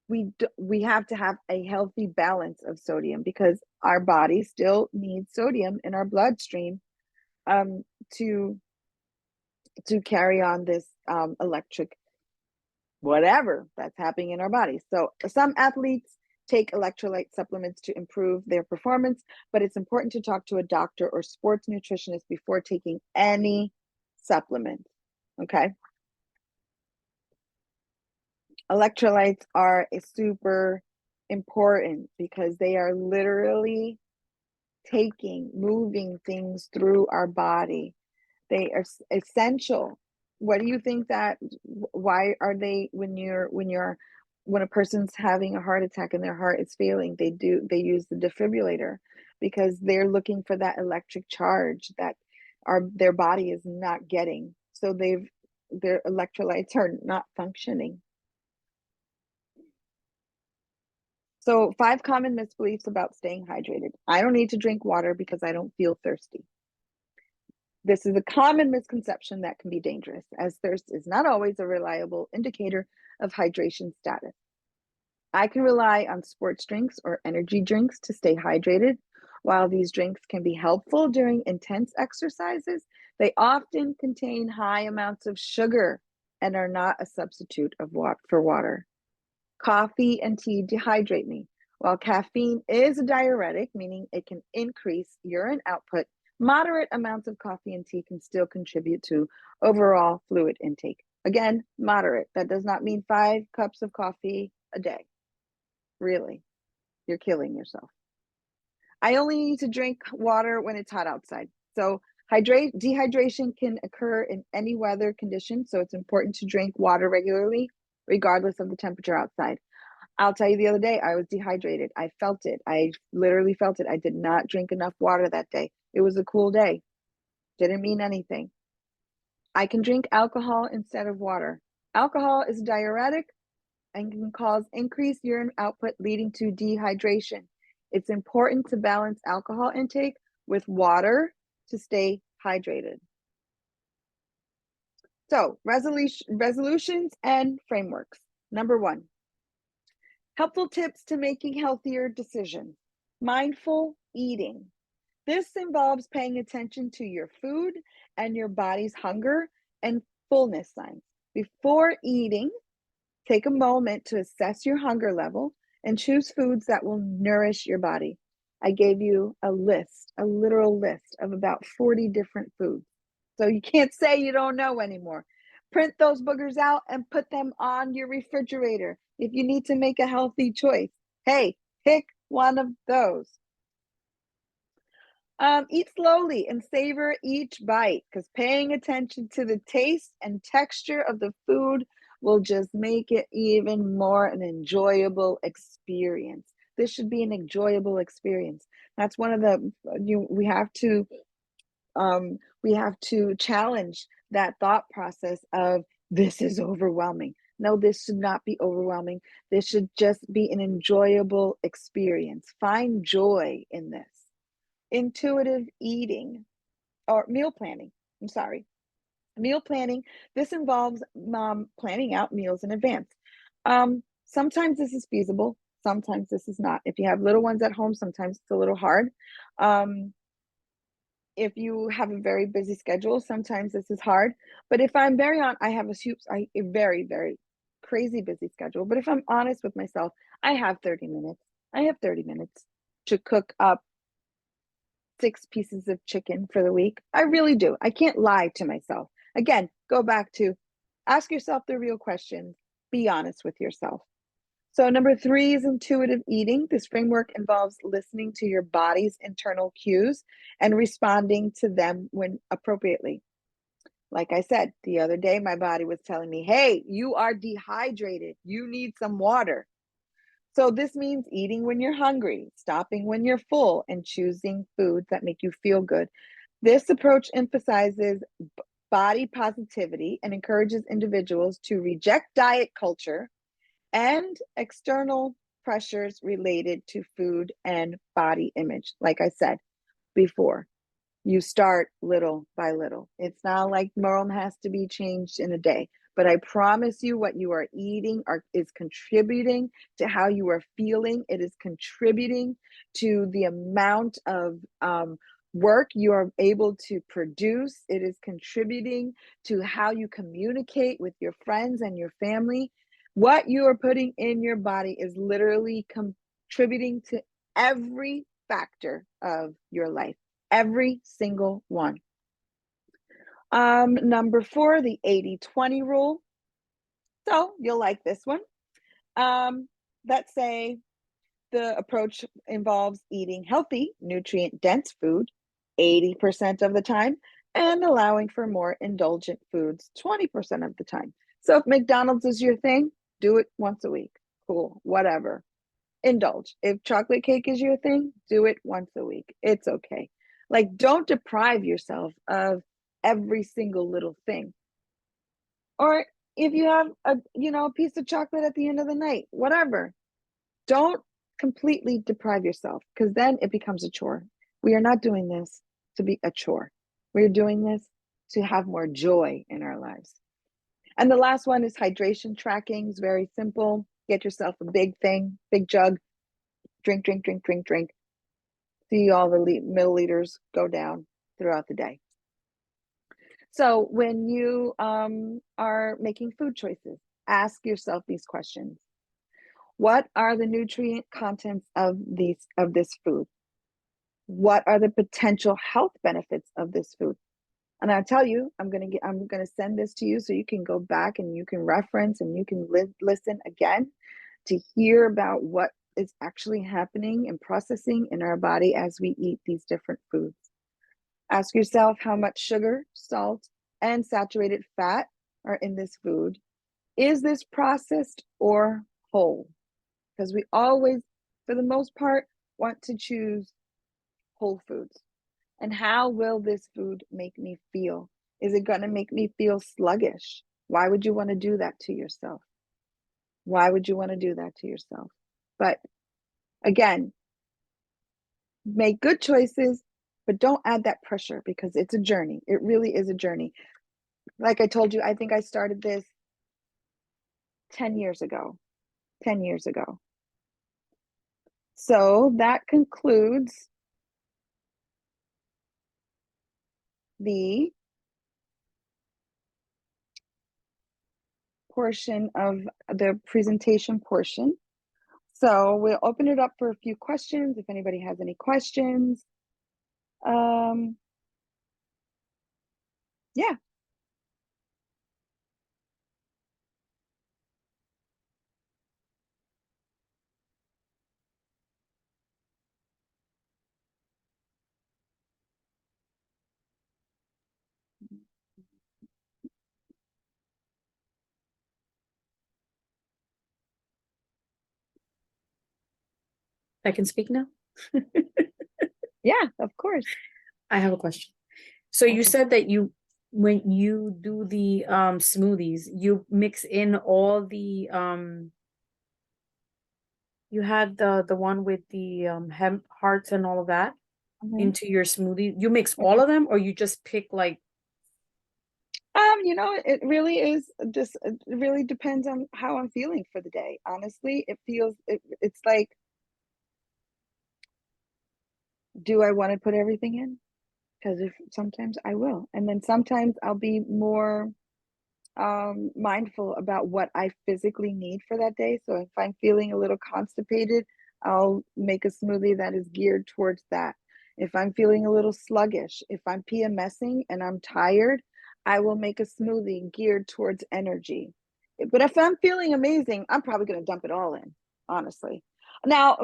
Speaker 1: we have to have a healthy balance of sodium because our body still needs sodium in our bloodstream um, to carry on this electric whatever that's happening in our bodies. So some athletes take electrolyte supplements to improve their performance, but it's important to talk to a doctor or sports nutritionist before taking any supplement. Okay. Electrolytes are super important because they are literally moving things through our body. They are essential. What do you think that, why are they, when a person's having a heart attack and their heart is failing, they use the defibrillator because they're looking for that electric charge that their body is not getting. So their electrolytes are not functioning. So 5 common misbeliefs about staying hydrated. I don't need to drink water because I don't feel thirsty. This is a common misconception that can be dangerous, as thirst is not always a reliable indicator of hydration status. I can rely on sports drinks or energy drinks to stay hydrated. While these drinks can be helpful during intense exercises, they often contain high amounts of sugar and are not a substitute for water. Coffee and tea dehydrate me. While caffeine is a diuretic, meaning it can increase urine output, moderate amounts of coffee and tea can still contribute to overall fluid intake. Again, moderate. That does not mean 5 cups of coffee a day. Really, you're killing yourself. I only need to drink water when it's hot outside. So dehydration can occur in any weather condition, so it's important to drink water regularly, regardless of the temperature outside. I'll tell you, the other day, I was dehydrated. I felt it. I literally felt it. I did not drink enough water that day. It was a cool day. Didn't mean anything. I can drink alcohol instead of water. Alcohol is a diuretic and can cause increased urine output, leading to dehydration. It's important to balance alcohol intake with water to stay hydrated. So, resolutions and frameworks. Number 1, helpful tips to making healthier decisions. Mindful eating. This involves paying attention to your food and your body's hunger and fullness signs. Before eating, take a moment to assess your hunger level and choose foods that will nourish your body. I gave you a literal list of about 40 different foods. So you can't say you don't know anymore. Print those boogers out and put them on your refrigerator. If you need to make a healthy choice, hey, pick one of those. Eat slowly and savor each bite, because paying attention to the taste and texture of the food will just make it even more an enjoyable experience. This should be an enjoyable experience. That's one of the we have to challenge that thought process of this is overwhelming. No, this should not be overwhelming. This should just be an enjoyable experience. Find joy in this. Intuitive eating or meal planning. I'm sorry. Meal planning. This involves planning out meals in advance. Sometimes this is feasible. Sometimes this is not. If you have little ones at home, sometimes it's a little hard. If you have a very busy schedule, sometimes this is hard. But if I'm very honest, I have a very, very crazy busy schedule. But if I'm honest with myself, I have 30 minutes. I have 30 minutes to cook up 6 pieces of chicken for the week. I really do. I can't lie to myself. Again, go back to ask yourself the real questions. Be honest with yourself. So number 3 is intuitive eating. This framework involves listening to your body's internal cues and responding to them when appropriately. Like I said, the other day, my body was telling me, hey, you are dehydrated. You need some water. So this means eating when you're hungry, stopping when you're full, and choosing foods that make you feel good. This approach emphasizes body positivity and encourages individuals to reject diet culture and external pressures related to food and body image. Like I said before, you start little by little. It's not like Rome has to be changed in a day, but I promise you what you are eating is contributing to how you are feeling. It is contributing to the amount of work you are able to produce. It is contributing to how you communicate with your friends and your family. What you are putting in your body is literally contributing to every factor of your life. Every single one. Number 4, the 80-20 rule. So you'll like this one. Let's say the approach involves eating healthy, nutrient-dense food 80% of the time and allowing for more indulgent foods 20% of the time. So if McDonald's is your thing, do it once a week. Cool, whatever. Indulge. If chocolate cake is your thing, do it once a week. It's okay. Like, don't deprive yourself of every single little thing. Or if you have a piece of chocolate at the end of the night, whatever. Don't completely deprive yourself, because then it becomes a chore. We are not doing this to be a chore. We're doing this to have more joy in our lives. And the last one is hydration tracking. It's very simple. Get yourself a big jug. Drink, drink, drink, drink, drink. See all the milliliters go down throughout the day. So when you are making food choices, ask yourself these questions. What are the nutrient contents of this food? What are the potential health benefits of this food? And I'll tell you, I'm gonna send this to you so you can go back and you can reference and you can listen again to hear about what is actually happening and processing in our body as we eat these different foods. Ask yourself how much sugar, salt, and saturated fat are in this food. Is this processed or whole? Because we always, for the most part, want to choose whole foods. And how will this food make me feel? Is it going to make me feel sluggish? Why would you want to do that to yourself? Why would you want to do that to yourself? But again, make good choices, but don't add that pressure, because it's a journey. It really is a journey. Like I told you, I think I started this 10 years ago. 10 years ago. So that concludes the portion of the presentation portion. So we'll open it up for a few questions if anybody has any questions. Yeah.
Speaker 2: I can speak now?
Speaker 1: Yeah, of course.
Speaker 2: I have a question. So you said that when you do the smoothies, you mix in all the you had the one with the hemp hearts and all of that into your smoothie. You mix all of them, or you just pick like
Speaker 1: it really is just, it really depends on how I'm feeling for the day. Honestly, it's like, do I want to put everything in? Because if sometimes I will, and then sometimes I'll be more mindful about what I physically need for that day. So if I'm feeling a little constipated, I'll make a smoothie that is geared towards that. If I'm feeling a little sluggish, if I'm PMSing and I'm tired, I will make a smoothie geared towards energy. But if I'm feeling amazing, I'm probably going to dump it all in, honestly. Now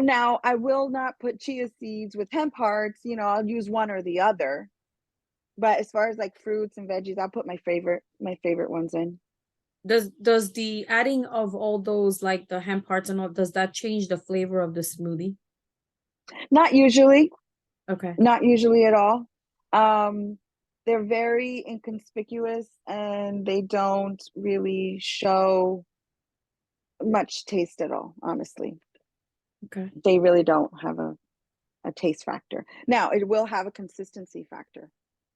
Speaker 1: I will not put chia seeds with hemp hearts. I'll use one or the other. But as far as like fruits and veggies, I'll put my favorite ones in.
Speaker 2: does the adding of all those like the hemp hearts and all, does that change the flavor of the smoothie?
Speaker 1: Not usually.
Speaker 2: Okay.
Speaker 1: Not usually at all. They're very inconspicuous and they don't really show much taste at all, honestly.
Speaker 2: Okay.
Speaker 1: They really don't have a taste factor. Now, it will have a consistency factor.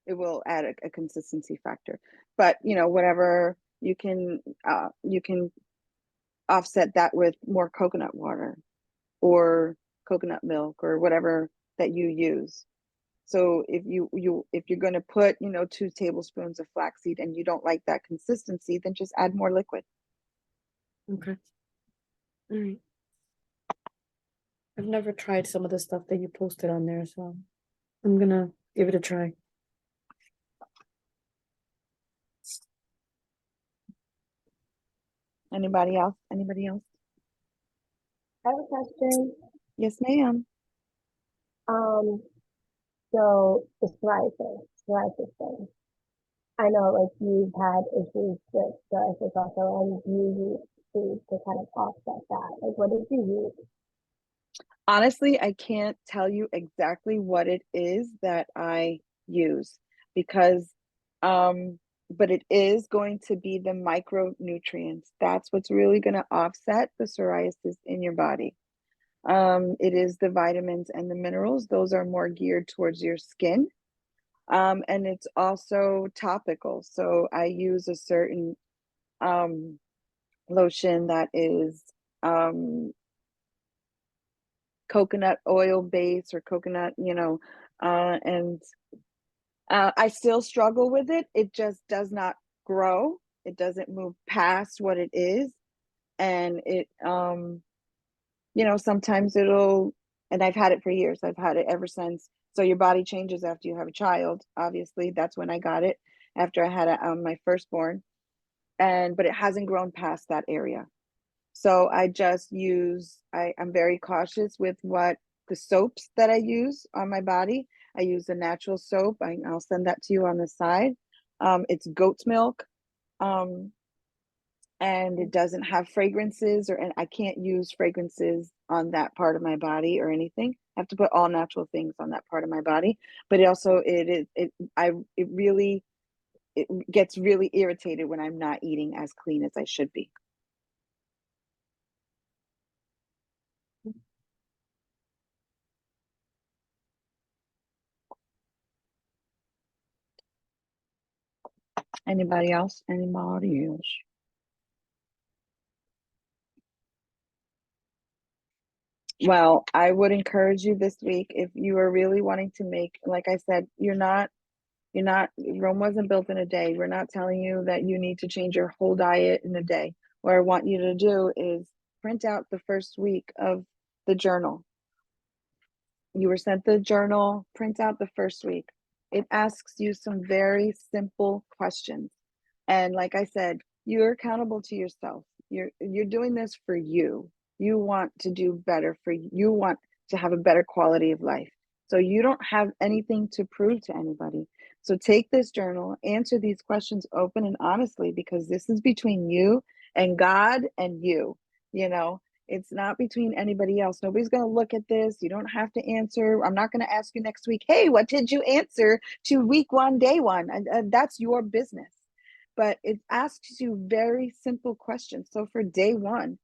Speaker 1: It will add a consistency factor. But, whatever you can offset that with more coconut water or coconut milk or whatever that you use. So if you're going to put, 2 tablespoons of flaxseed and you don't like that consistency, then just add more liquid.
Speaker 2: Okay. All right. I've never tried some of the stuff that you posted on there, so I'm gonna give it a try.
Speaker 1: Anybody else? Anybody else?
Speaker 3: I have a question.
Speaker 1: Yes, ma'am.
Speaker 3: Um, so the psoriasis thing. I know like you've had issues with psoriasis also, and you use food to kind of offset that. Like, what did you use?
Speaker 1: Honestly, I can't tell you exactly what it is that I use because, but it is going to be the micronutrients. That's what's really going to offset the psoriasis in your body. It is the vitamins and the minerals. Those are more geared towards your skin. And it's also topical. So I use a certain lotion that is coconut oil base or coconut, and I still struggle with it. It just does not grow. It doesn't move past what it is. And sometimes and I've had it for years. I've had it ever since. So your body changes after you have a child. Obviously, that's when I got it after I had my firstborn. But it hasn't grown past that area. So I'm very cautious with what the soaps that I use on my body. I use a natural soap. I'll send that to you on the side. It's goat's milk. And it doesn't have fragrances and I can't use fragrances on that part of my body or anything. I have to put all natural things on that part of my body. But it gets really irritated when I'm not eating as clean as I should be. Anybody else? Anybody else? Well, I would encourage you this week if you are really wanting to make, like I said, Rome wasn't built in a day. We're not telling you that you need to change your whole diet in a day. What I want you to do is print out the first week of the journal. You were sent the journal, print out the first week. It asks you some very simple questions. And like I said, you're accountable to yourself. You're doing this for you. You want to do better for you. You want to have a better quality of life. So you don't have anything to prove to anybody. So take this journal, answer these questions open and honestly, because this is between you and God and you. You know, it's not between anybody else. Nobody's going to look at this. You don't have to answer. I'm not going to ask you next week, hey, what did you answer to week 1, day 1? And that's your business. But it asks you very simple questions. So for day 1,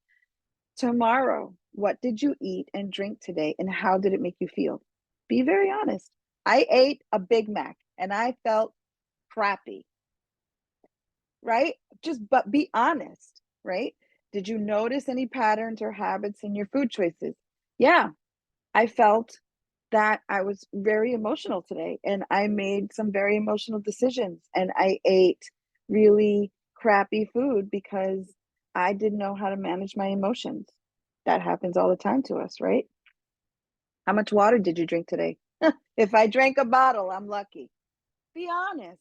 Speaker 1: tomorrow, what did you eat and drink today? And how did it make you feel? Be very honest. I ate a Big Mac and I felt crappy, right? But be honest, right? Did you notice any patterns or habits in your food choices? Yeah, I felt that I was very emotional today and I made some very emotional decisions and I ate really crappy food because I didn't know how to manage my emotions. That happens all the time to us, right? How much water did you drink today? If I drank a bottle, I'm lucky. Be honest,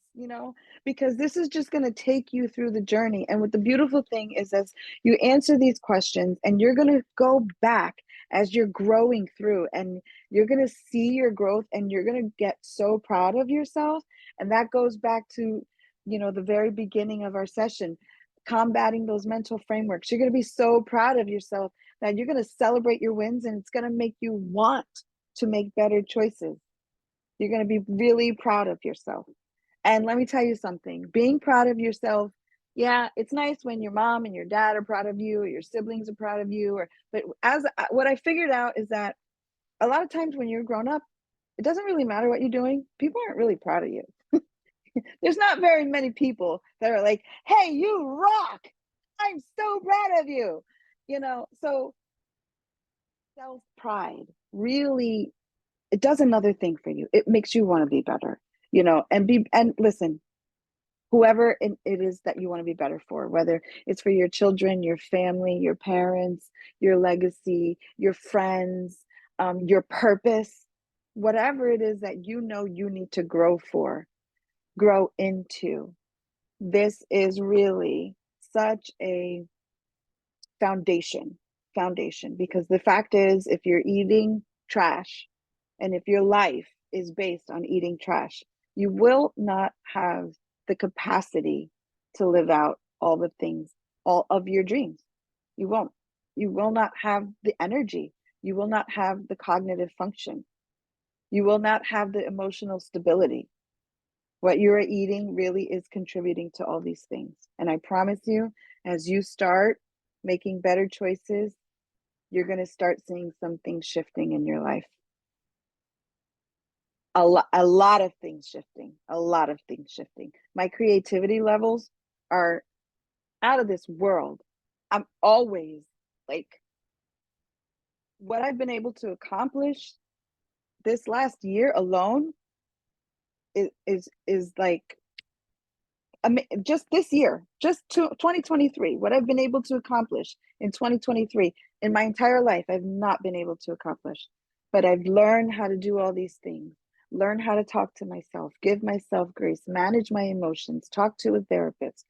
Speaker 1: because this is just going to take you through the journey. And what the beautiful thing is, as you answer these questions and you're going to go back as you're growing through and you're going to see your growth and you're going to get so proud of yourself. And that goes back to, the very beginning of our session, combating those mental frameworks. You're going to be so proud of yourself that you're going to celebrate your wins and it's going to make you want to make better choices. You're going to be really proud of yourself. And let me tell you something, being proud of yourself Yeah, it's nice when your mom and your dad are proud of you, or your siblings are proud of you, but what I figured out is that a lot of times when you're grown up, it doesn't really matter what you're doing. People aren't really proud of you. There's not very many people that are like, "Hey, you rock. I'm so proud of you." So self-pride really, it does another thing for you. It makes you want to be better, and listen, whoever it is that you want to be better for, whether it's for your children, your family, your parents, your legacy, your friends, your purpose, whatever it is that you need to grow into. This is really such a foundation, because the fact is, if you're eating trash and if your life is based on eating trash, you will not have the capacity to live out all the things, all of your dreams. You won't. You will not have the energy. You will not have the cognitive function. You will not have the emotional stability. What you are eating really is contributing to all these things. And I promise you, as you start making better choices, you're going to start seeing some things shifting in your life. A lot of things shifting. A lot of things shifting. My creativity levels are out of this world. I'm always like, what I've been able to accomplish this last year alone is like, just this year, just 2023, what I've been able to accomplish in 2023, in my entire life, I've not been able to accomplish. But I've learned how to do all these things, learn how to talk to myself, give myself grace, manage my emotions, talk to a therapist,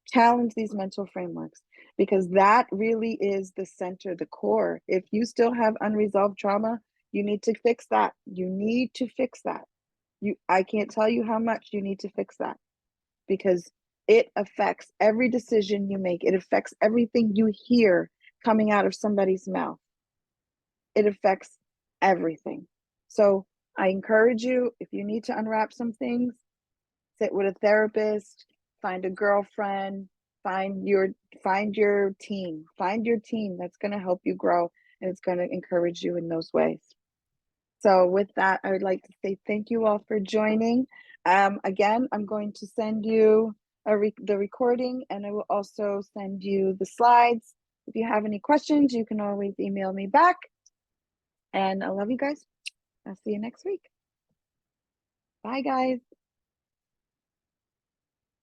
Speaker 1: challenge these mental frameworks, because that really is the center, the core. If you still have unresolved trauma, you need to fix that. You need to fix that. I can't tell you how much you need to fix that, because it affects every decision you make. It affects everything you hear coming out of somebody's mouth. It affects everything. So I encourage you, if you need to unwrap some things, sit with a therapist, find a girlfriend, find your team. Find your team that's going to help you grow, and it's going to encourage you in those ways. So with that, I would like to say thank you all for joining. Again, I'm going to send you the recording, and I will also send you the slides. If you have any questions, you can always email me back. And I love you guys. I'll see you next week. Bye, guys.